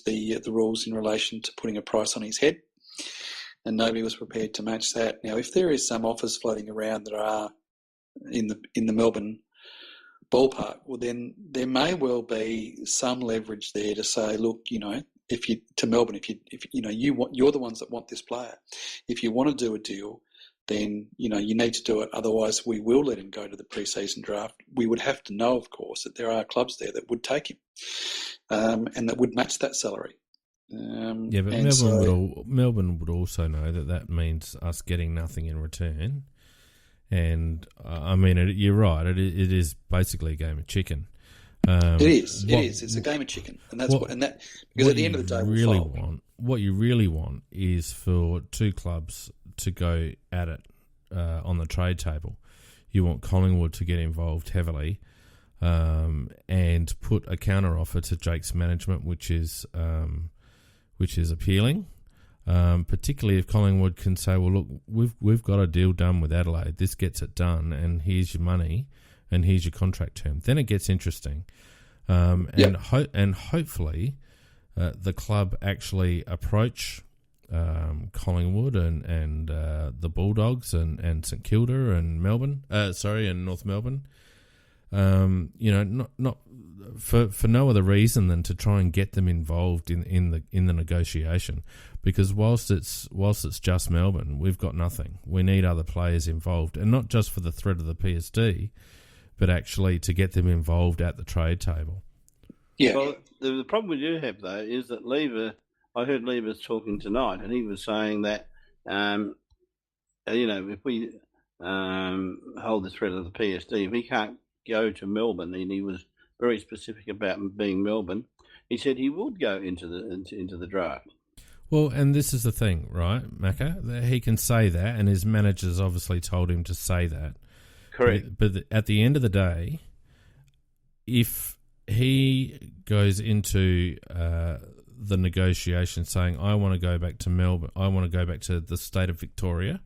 the rules in relation to putting a price on his head, and nobody was prepared to match that. Now, if there is some offers floating around that are in the Melbourne ballpark, well, then there may well be some leverage there to say, look, if you're the ones that want this player. If you want to do a deal, then you need to do it. Otherwise, we will let him go to the pre-season draft. We would have to know, of course, that there are clubs there that would take him and that would match that salary. But Melbourne would also know that means us getting nothing in return. And you're right. It is basically a game of chicken. It is. It's a game of chicken, and that's because at the end of the day, what you really want is for 2 clubs to go at it on the trade table. You want Collingwood to get involved heavily and put a counter offer to Jake's management, which is appealing. Particularly if Collingwood can say, well, look, we've got a deal done with Adelaide. This gets it done, and here's your money, and here's your contract term. Then it gets interesting, and hopefully the club actually approach Collingwood and the Bulldogs and St Kilda and Melbourne. And North Melbourne. Not for no other reason than to try and get them involved in the negotiation, because whilst it's just Melbourne, we've got nothing. We need other players involved, and not just for the threat of the PSD, but actually to get them involved at the trade table. Yeah. Well, the problem we do have though is that Lever I heard Levers talking tonight, and he was saying that, if we hold the threat of the PSD, if he can't go to Melbourne, and he was very specific about being Melbourne, he said he would go into the draft. Well, and this is the thing, right, Macca? He can say that, and his managers obviously told him to say that. Correct. But at the end of the day, if he goes into the negotiation saying, I want to go back to Melbourne, I want to go back to the state of Victoria,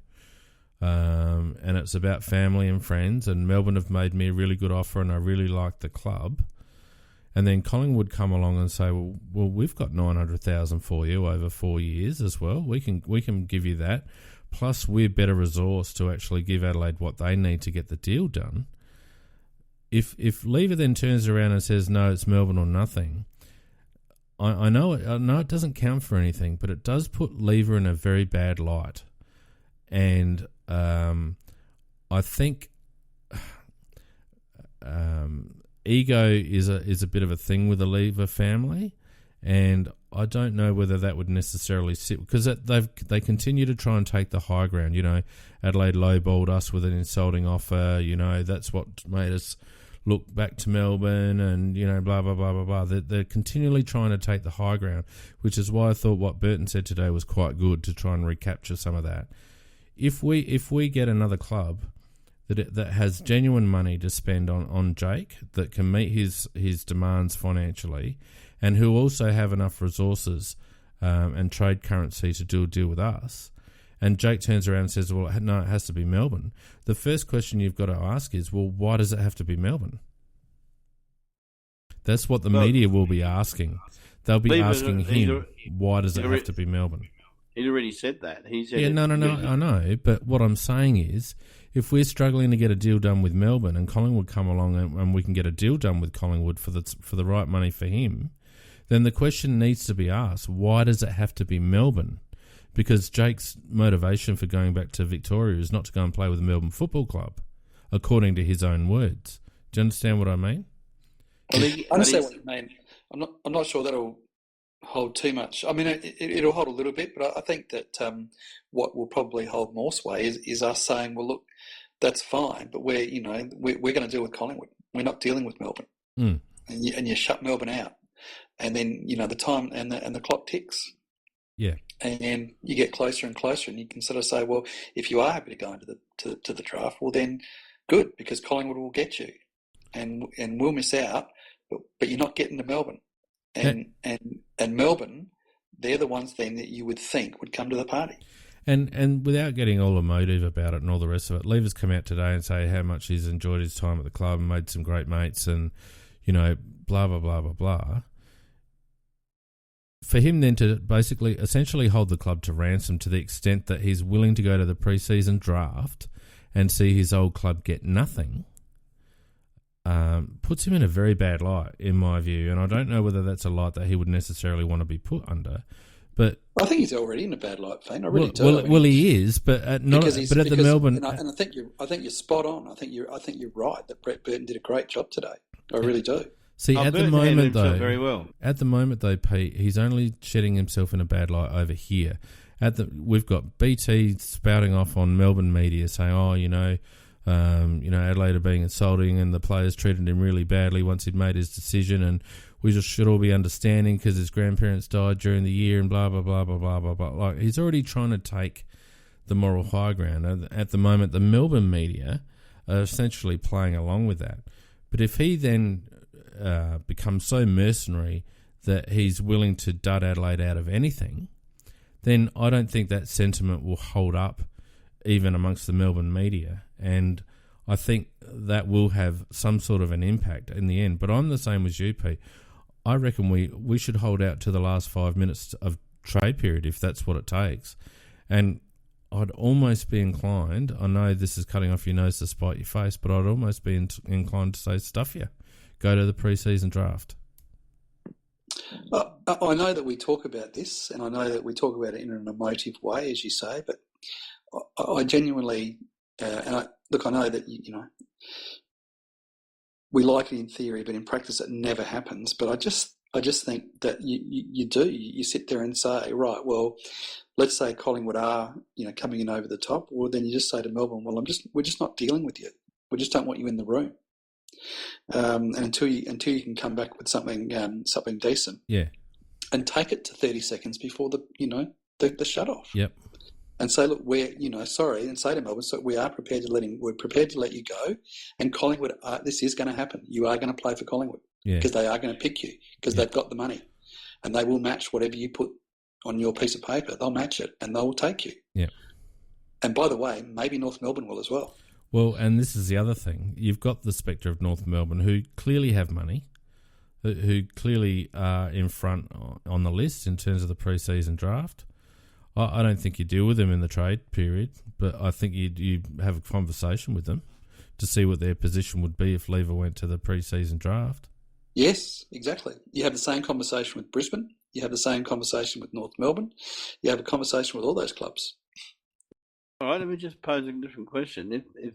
and it's about family and friends, and Melbourne have made me a really good offer and I really like the club, and then Collingwood come along and say, well, we've got 900,000 for you over 4 years as well. We can give you that. Plus, we're better resourced to actually give Adelaide what they need to get the deal done. If Lever then turns around and says, no, it's Melbourne or nothing, I know it doesn't count for anything, but it does put Lever in a very bad light. And I think ego is a bit of a thing with the Lever family, and I don't know whether that would necessarily sit, because they continue to try and take the high ground. Adelaide lowballed us with an insulting offer. That's what made us look back to Melbourne, and blah blah blah blah blah. They're continually trying to take the high ground, which is why I thought what Burton said today was quite good, to try and recapture some of that. If we get another club that has genuine money to spend on Jake, that can meet his demands financially, and who also have enough resources and trade currency to do a deal with us, and Jake turns around and says, well, no, it has to be Melbourne, the first question you've got to ask is, well, why does it have to be Melbourne? That's what the media will be asking. They'll be asking him, why does it have to be Melbourne? He'd already said that. He said, yeah, no, I know. But what I'm saying is, if we're struggling to get a deal done with Melbourne and Collingwood come along and we can get a deal done with Collingwood for the right money for him, then the question needs to be asked, why does it have to be Melbourne? Because Jake's motivation for going back to Victoria is not to go and play with the Melbourne Football Club, according to his own words. Do you understand what I mean? I understand what you mean. I'm not sure that'll hold too much. I mean, it'll hold a little bit, but I think that what will probably hold more sway is us saying, well, look, that's fine, but we're going to deal with Collingwood. We're not dealing with Melbourne, and you shut Melbourne out, and then the time and the clock ticks. Yeah, and you get closer and closer, and you can sort of say, well, if you are happy to go into the draft, well then, good, because Collingwood will get you, and we'll miss out, but you're not getting to Melbourne. And Melbourne, they're the ones then that you would think would come to the party. And without getting all emotive about it and all the rest of it, Lever's come out today and say how much he's enjoyed his time at the club and made some great mates and, blah, blah, blah, blah, blah. For him then to basically essentially hold the club to ransom to the extent that he's willing to go to the pre-season draft and see his old club get nothing, puts him in a very bad light, in my view. And I don't know whether that's a light that he would necessarily want to be put under. But I think he's already in a bad light, Fane. I really do. Well, he is, but at the Melbourne. And I think you're spot on. I think you're right that Brett Burton did a great job today. I really do. See, at the moment though, very well. At the moment though, Pete, he's only shedding himself in a bad light over here. We've got BT spouting off on Melbourne media saying, Adelaide are being insulting and the players treated him really badly once he'd made his decision, and we just should all be understanding because his grandparents died during the year and blah, blah, blah, blah, blah, blah, blah. Like, he's already trying to take the moral high ground. And at the moment, the Melbourne media are essentially playing along with that. But if he then becomes so mercenary that he's willing to dud Adelaide out of anything, then I don't think that sentiment will hold up even amongst the Melbourne media. And I think that will have some sort of an impact in the end. But I'm the same as you, Pete. I reckon we should hold out to the last 5 minutes of trade period if that's what it takes. And I'd almost be inclined, I know this is cutting off your nose to spite your face, but I'd almost be inclined to say, stuff you. Go to the pre-season draft. I know that we talk about this, and I know that we talk about it in an emotive way, as you say, but I genuinely, I know that, we like it in theory, but in practice it never happens. But I I just think that you sit there and say, right, well, let's say Collingwood are, coming in over the top. Well, then you just say to Melbourne, well, we're just not dealing with you. We just don't want you in the room. And until you can come back with something decent, and take it to 30 seconds before the shut off. Yep. And say, look, sorry, and say to Melbourne, so we're prepared to let you go. And Collingwood, this is going to happen. You are going to play for Collingwood because they are going to pick you because they've got the money, and they will match whatever you put on your piece of paper. They'll match it and they will take you. Yeah. And by the way, maybe North Melbourne will as well. Well, and this is the other thing. You've got the spectre of North Melbourne, who clearly have money, who clearly are in front on the list in terms of the pre-season draft. I don't think you deal with them in the trade period, but I think you have a conversation with them to see what their position would be if Lever went to the pre-season draft. Yes, exactly. You have the same conversation with Brisbane. You have the same conversation with North Melbourne. You have a conversation with all those clubs. All right, let me just pose a different question. If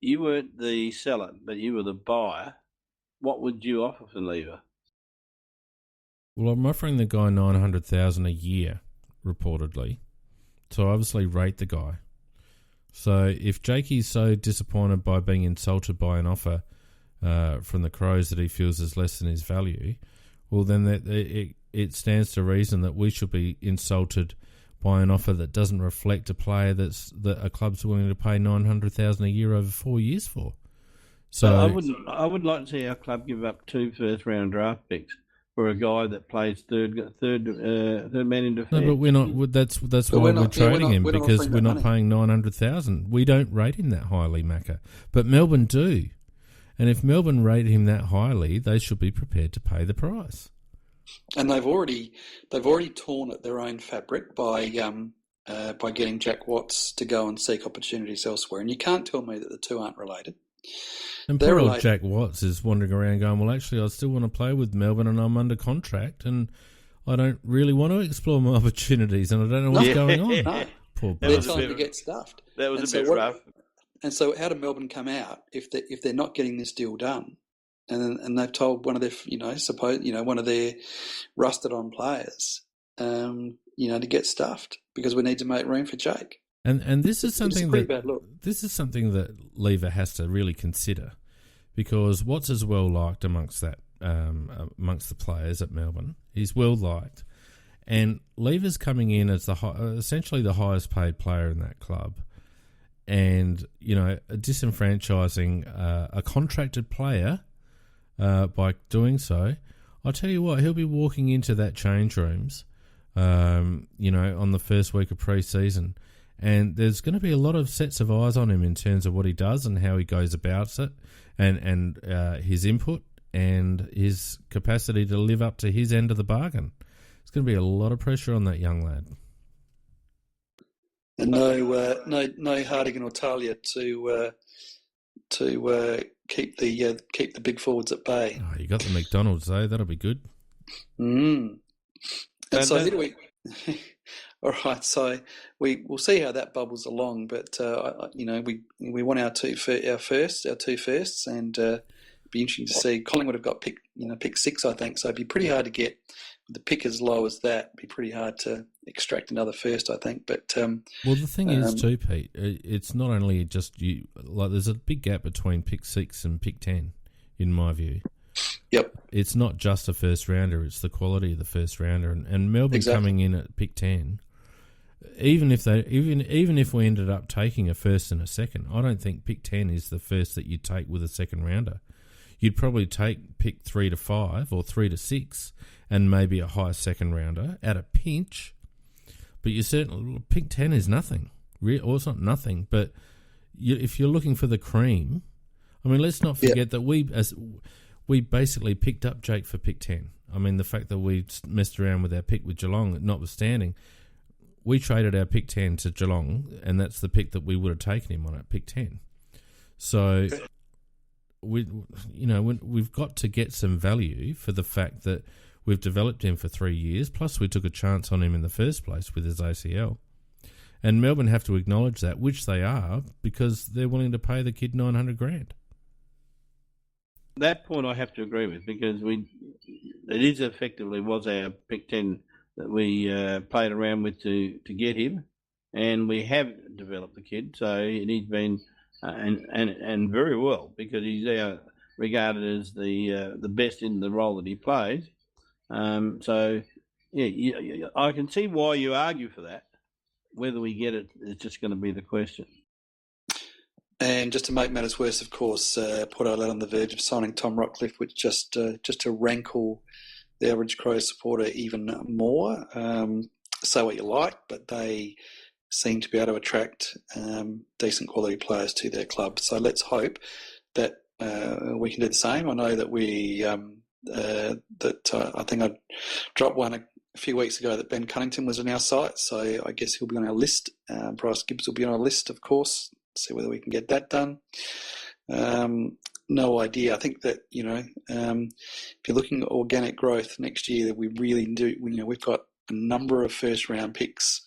you weren't the seller, but you were the buyer, what would you offer for Lever? Well, I'm offering the guy $900,000 a year, reportedly. So I obviously rate the guy. So if Jakey's so disappointed by being insulted by an offer from the Crows that he feels is less than his value, well, then it stands to reason that we should be insulted by an offer that doesn't reflect a player that a club's willing to pay $900,000 a year over 4 years for. So I would like to see our club give up 2 first-round draft picks for a guy that plays third man in defence. No, but we're not. That's why we're trading him, because we're not paying $900,000. We don't rate him that highly, Macca. But Melbourne do, and if Melbourne rate him that highly, they should be prepared to pay the price. And they've already torn at their own fabric by getting Jack Watts to go and seek opportunities elsewhere. And you can't tell me that the two aren't related. And poor old Jack Watts is wandering around going, well, actually, I still want to play with Melbourne and I'm under contract and I don't really want to explore my opportunities and I don't know what's going on. No. Poor They're time to get stuffed. That was a bit rough. And so how do Melbourne come out if they're not getting this deal done? And they've told one of their, one of their rusted on players, to get stuffed because we need to make room for Jake. And this is something this is something that Lever has to really consider, because Watts is well liked amongst the players at Melbourne. He's well liked, and Lever's coming in as essentially the highest paid player in that club, and disenfranchising a contracted player by doing so. I tell you what, he'll be walking into that change rooms, on the first week of pre-season. And there's going to be a lot of sets of eyes on him in terms of what he does and how he goes about it and his input and his capacity to live up to his end of the bargain. There's going to be a lot of pressure on that young lad. And no Hardigan or Talia to keep the big forwards at bay. Oh, you got the McDonald's, though. That'll be good. And so who do we... All right, so we'll see how that bubbles along, but we want our two firsts, and it'd be interesting to see. Collingwood have got pick 6, I think, so it'd be pretty hard to get the pick as low as that. It'd be pretty hard to extract another first, I think. But well, the thing is too, Pete, it's not only just you. Like, there's a big gap between pick 6 and pick 10, in my view. Yep. It's not just a first rounder; it's the quality of the first rounder, and Melbourne coming in at pick 10. Even if we ended up taking a first and a second, I don't think pick 10 is the first that you'd take with a second rounder. You'd probably take pick 3 to 5 or 3 to 6 and maybe a high second rounder at a pinch. But you certainly pick 10 is nothing. Or it's not nothing, but if you're looking for the cream, I mean, let's not forget that we basically picked up Jake for pick 10. I mean, the fact that we messed around with our pick with Geelong, notwithstanding, we traded our pick 10 to Geelong, and that's the pick that we would have taken him on at pick 10. So, we've got to get some value for the fact that we've developed him for 3 years, plus we took a chance on him in the first place with his ACL. And Melbourne have to acknowledge that, which they are, because they're willing to pay the kid $900,000. That point I have to agree with, because it is effectively was our pick 10 that we played around with to get him, and we have developed the kid, so he's been and very well, because he's now regarded as the best in the role that he plays. So yeah, I can see why you argue for that. Whether we get it is just going to be the question. And just to make matters worse, of course, Port Adelaide on the verge of signing Tom Rockcliffe, which just to rankle the average Crows supporter even more. Say what you like, but they seem to be able to attract decent quality players to their club. So let's hope that we can do the same. I know that I think I dropped one a few weeks ago that Ben Cunnington was on our site, so I guess he'll be on our list. Bryce Gibbs will be on our list, of course. See whether we can get that done. No idea. I think that, if you're looking at organic growth next year, that we really do. We've got a number of first-round picks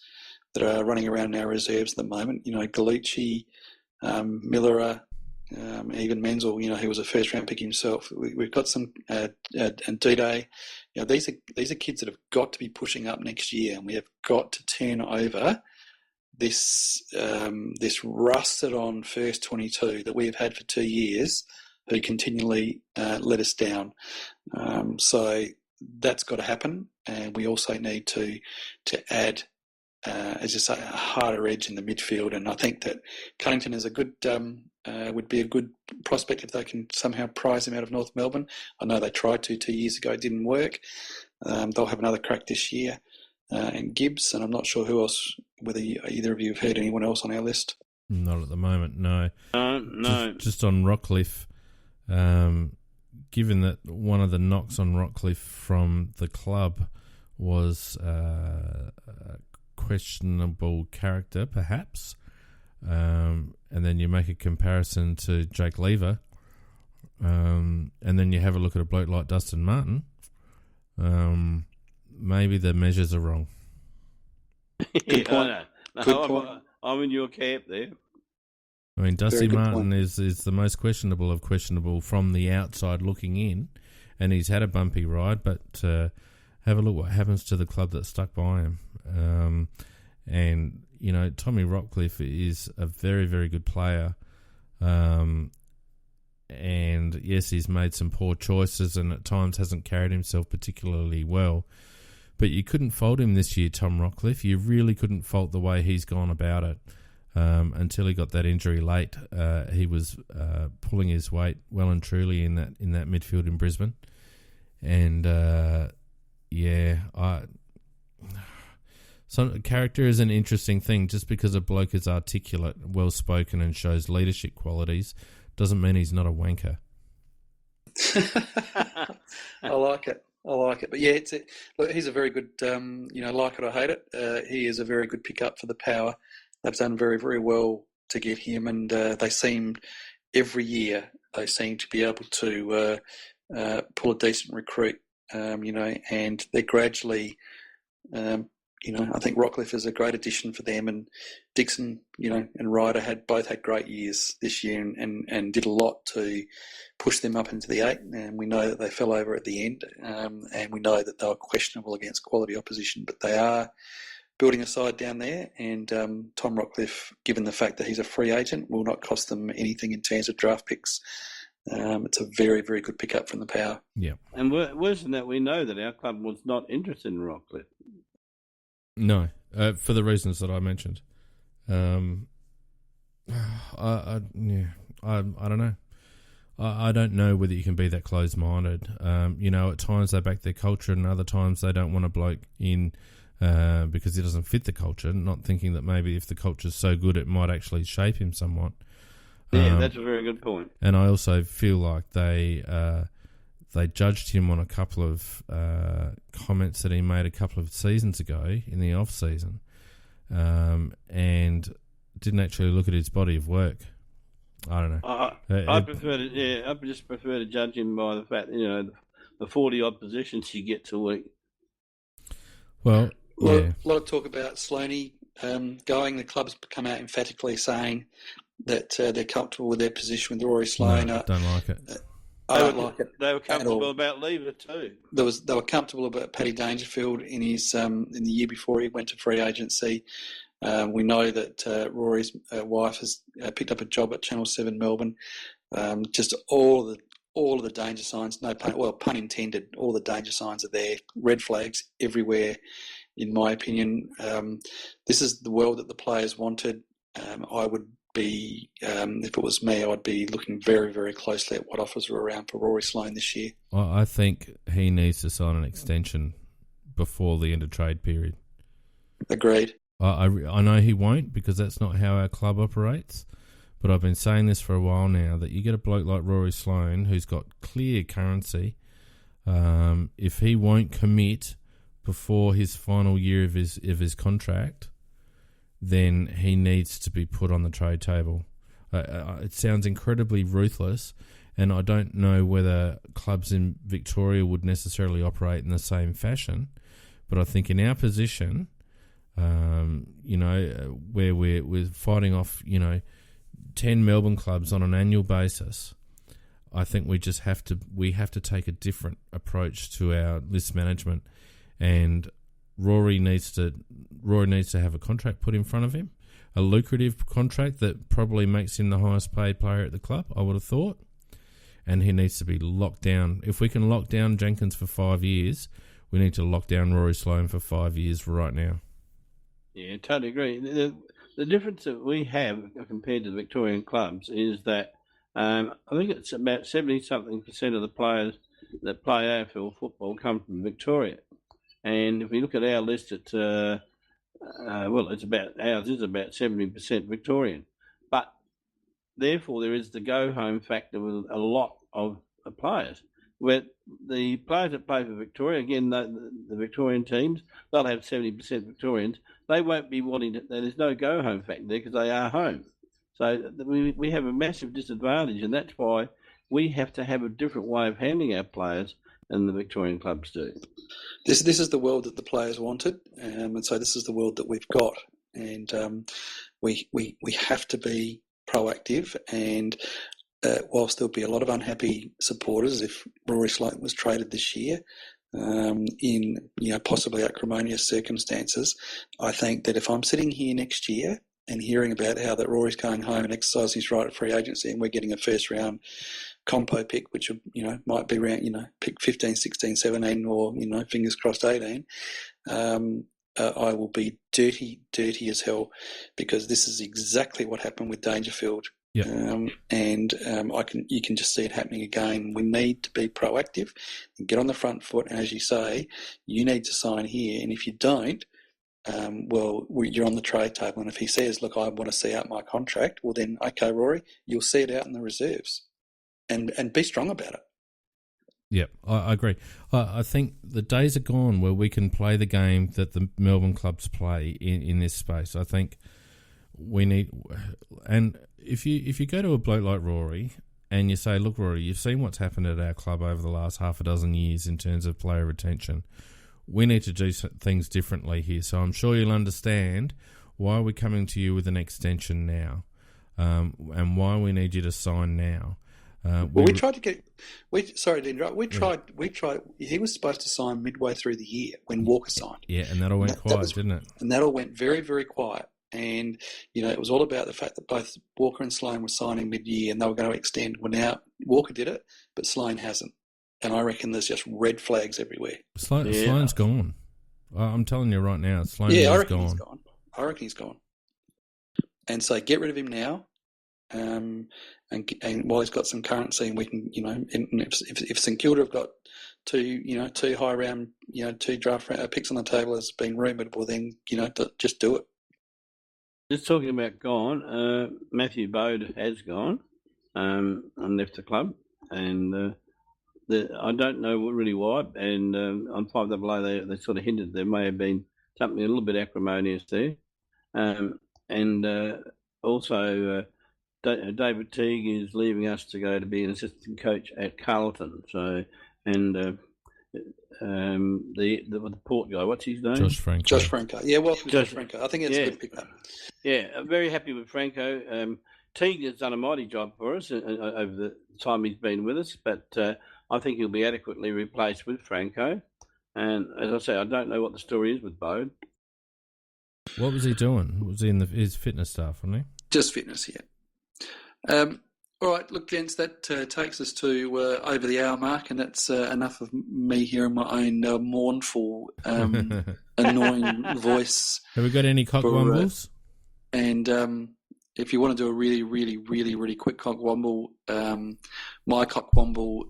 that are running around in our reserves at the moment. Gallucci, Miller, even Menzel. He was a first-round pick himself. We've got some, and D-Day. These are kids that have got to be pushing up next year, and we have got to turn over this rusted-on first 22 that we have had for 2 years, who continually let us down. So that's got to happen, and we also need to add, as you say, a harder edge in the midfield. And I think that Cunnington is a good would be a good prospect if they can somehow prize him out of North Melbourne. I know they tried to 2 years ago; it didn't work. They'll have another crack this year. And Gibbs, and I'm not sure who else, whether either of you have heard anyone else on our list. Not at the moment, no. No. Just on Rockcliffe, given that one of the knocks on Rockcliffe from the club was questionable character, perhaps, and then you make a comparison to Jake Lever, and then you have a look at a bloke like Dustin Martin, maybe the measures are wrong. Good point. Good point. I'm in your camp there. I mean, Dusty Martin is the most questionable of questionable from the outside looking in, and he's had a bumpy ride, but have a look what happens to the club that stuck by him. And, Tommy Rockcliffe is a very, very good player. And, yes, he's made some poor choices and at times hasn't carried himself particularly well. But you couldn't fault him this year, Tom Rockcliffe. You really couldn't fault the way he's gone about it. Until he got that injury late, he was pulling his weight well and truly in that midfield in Brisbane. And character is an interesting thing. Just because a bloke is articulate, well spoken, and shows leadership qualities, doesn't mean he's not a wanker. I like it. But yeah, look, he's a very good, like it or hate it. He is a very good pickup for the Power. They've done very, very well to get him, and they seem, every year, they seem to be able to pull a decent recruit, and they're gradually, I think Rockcliffe is a great addition for them, and Dixon, and Ryder both had great years this year and did a lot to push them up into the 8, and we know that they fell over at the end, and we know that they were questionable against quality opposition, but they are building a side down there, and Tom Rockcliffe, given the fact that he's a free agent, will not cost them anything in terms of draft picks. It's a very, very good pickup from the Power. Yeah. And worse than that, we know that our club was not interested in Rockcliffe. No, for the reasons that I mentioned. I don't know. I don't know whether you can be that closed-minded. At times they back their culture, and other times they don't want a bloke in because he doesn't fit the culture, not thinking that maybe if the culture's so good it might actually shape him somewhat. Yeah, that's a very good point. And I also feel like they judged him on a couple of comments that he made a couple of seasons ago in the off-season, and didn't actually look at his body of work. I don't know. I just prefer to judge him by the fact, the 40-odd positions he gets a week. Well, a lot of talk about Sloaney going. The club's come out emphatically saying that they're comfortable with their position with Rory Sloane. No, don't like it. I don't like it. They were comfortable at all. about leaving it too. They were comfortable about Paddy Dangerfield in his in the year before he went to free agency. We know that Rory's wife has picked up a job at Channel 7 Melbourne. Just all of the danger signs, no pun, well, pun intended, all the danger signs are there. Red flags everywhere, in my opinion. This is the world that the players wanted. I would be, if it was me, I'd be looking very, very closely at what offers were around for Rory Sloane this year. Well, I think he needs to sign an extension before the end of trade period. Agreed. I know he won't, because that's not how our club operates. But I've been saying this for a while now, that you get a bloke like Rory Sloane who's got clear currency. If he won't commit before his final year of his contract, then he needs to be put on the trade table. It sounds incredibly ruthless, and I don't know whether clubs in Victoria would necessarily operate in the same fashion. But I think in our position, where we're fighting off, 10 Melbourne clubs on an annual basis, I think we have to take a different approach to our list management, and Rory needs to have a contract put in front of him, a lucrative contract that probably makes him the highest paid player at the club, I would have thought, and he needs to be locked down. If we can lock down Jenkins for 5 years, we need to lock down Rory Sloane for 5 years right now. Yeah, totally agree. The difference that we have compared to the Victorian clubs is that I think it's about 70-something% of the players that play AFL football come from Victoria. And if we look at our list, ours is about 70% Victorian. But therefore, there is the go-home factor with a lot of players. Where the players that play for Victoria, again, the Victorian teams, they'll have 70% Victorians. They won't be wanting to, there's no go-home factor there because they are home. So we have a massive disadvantage, and that's why we have to have a different way of handling our players than the Victorian clubs do. This is the world that the players wanted, and so this is the world that we've got. And we have to be proactive, and whilst there'll be a lot of unhappy supporters if Rory Sloane was traded this year, in possibly acrimonious circumstances, I think that if I'm sitting here next year and hearing about how that Rory's going home and exercising his right at free agency, and we're getting a first round compo pick, which might be around pick 15, 16, 17, or fingers crossed 18. I will be dirty as hell, because this is exactly what happened with Dangerfield. Yep. You can just see it happening again. We need to be proactive and get on the front foot. And as you say, you need to sign here. And if you don't, you're on the trade table. And if he says, "Look, I want to see out my contract," well then, okay, Rory, you'll see it out in the reserves, and be strong about it. Yep, I agree. I think the days are gone where we can play the game that the Melbourne clubs play in this space. I think we need, and if you go to a bloke like Rory and you say, "Look, Rory, you've seen what's happened at our club over the last half a dozen years in terms of player retention. We need to do things differently here. So I'm sure you'll understand why we're coming to you with an extension now, and why we need you to sign now." We tried to get. Sorry to interrupt. We tried. He was supposed to sign midway through the year when Walker signed. Yeah, and that all went quiet, didn't it? And that all went very, very quiet. And it was all about the fact that both Walker and Sloane were signing mid-year, and they were going to extend. Well, now Walker did it, but Sloane hasn't. And I reckon there's just red flags everywhere. Sloane's gone. I'm telling you right now, Sloane I is reckon gone. He's gone. I reckon he's gone. And so get rid of him now. And while he's got some currency, and we can, if St Kilda have got two high round, two draft picks on the table as been rumoured, well then, just do it. Just talking about gone, Matthew Bode has gone and left the club, and I don't know really why. And on 5AA, they sort of hinted there may have been something a little bit acrimonious there, and also. David Teague is leaving us to go to be an assistant coach at Carlton. So, and the port guy. What's his name? Josh Franco. Josh Franco. Yeah, welcome, Josh Franco. I think it's a good pickup. Yeah, I'm very happy with Franco. Teague has done a mighty job for us over the time he's been with us, but I think he'll be adequately replaced with Franco. And as I say, I don't know what the story is with Bode. What was he doing? Was he in his fitness staff, wasn't he? Just fitness, yeah. All right, look, gents, that takes us to over the hour mark, and that's enough of me hearing my own mournful, annoying voice. Have we got any cockwombles? And if you want to do a really, really, really, really quick cockwomble, my cockwomble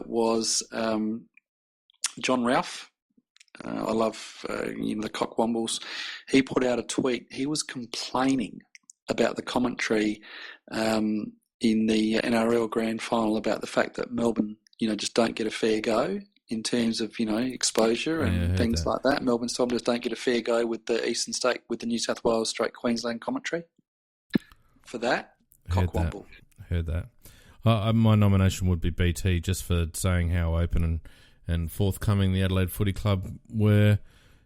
was John Ralph. I love the cockwombles. He put out a tweet. He was complaining about the commentary in the NRL Grand Final about the fact that Melbourne, just don't get a fair go in terms of, exposure and things like that. Melbourne Stormers don't get a fair go with the Eastern State, with the New South Wales / Queensland commentary. For that, cockwomble. Heard that. My nomination would be BT, just for saying how open and forthcoming the Adelaide Footy Club were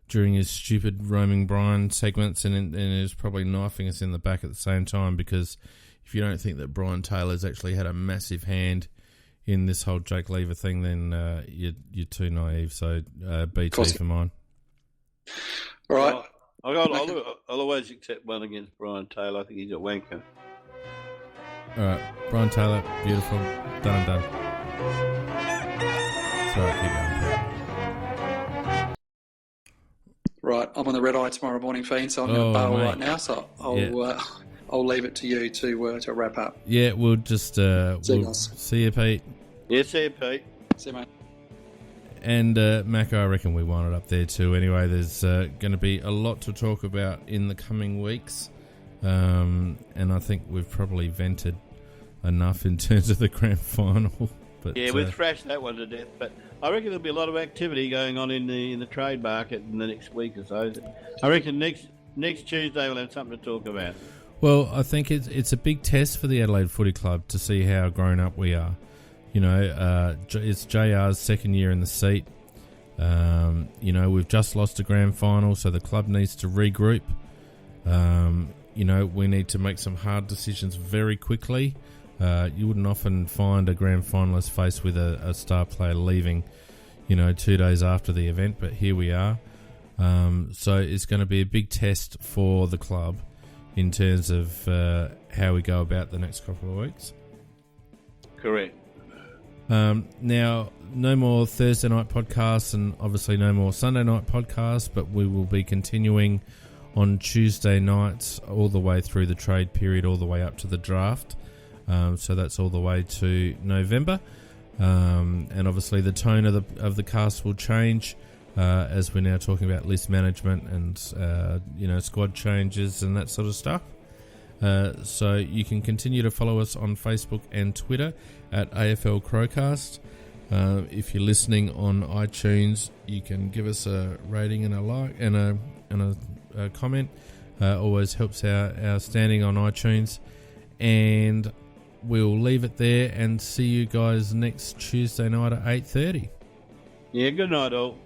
during his stupid roaming Brian segments, and is probably knifing us in the back at the same time, because if you don't think that Brian Taylor's actually had a massive hand in this whole Jake Lever thing, then you're too naive. So BT for mine. All right. I'll always accept one against Brian Taylor. I think he's a wanker. All right, Brian Taylor, beautiful, done and done. Sorry, keep going. Right, I'm on the red eye tomorrow morning, Fiend, so I'm going to bail right now. So I'll leave it to you to wrap up. Yeah, we'll just see you, Pete. Yeah, see you, Pete. See you, mate. And Macca, I reckon we wind it up there too. Anyway, there's going to be a lot to talk about in the coming weeks, and I think we've probably vented enough in terms of the grand final. But yeah, we've thrashed that one to death. But I reckon there'll be a lot of activity going on in the trade market in the next week or so. I reckon next Tuesday we'll have something to talk about. Well, I think it's a big test for the Adelaide Footy Club to see how grown up we are. It's JR's second year in the seat. We've just lost a grand final, so the club needs to regroup. We need to make some hard decisions very quickly. You wouldn't often find a grand finalist faced with a star player leaving, 2 days after the event, but here we are. So it's going to be a big test for the club in terms of how we go about the next couple of weeks. Correct. Now, no more Thursday night podcasts, and obviously no more Sunday night podcasts, but we will be continuing on Tuesday nights all the way through the trade period, all the way up to the draft. So that's all the way to November. And obviously the tone of the cast will change as we're now talking about list management and squad changes and that sort of stuff. So you can continue to follow us on Facebook and Twitter at AFL Crowcast. If you're listening on iTunes, you can give us a rating and a like and a comment. Always helps our standing on iTunes. And we'll leave it there and see you guys next Tuesday night at 8:30. Yeah, good night all.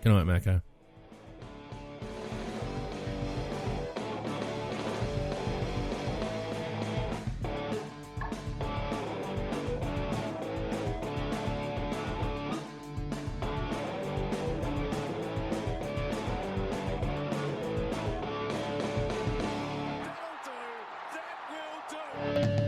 Good night, Macca. That will do.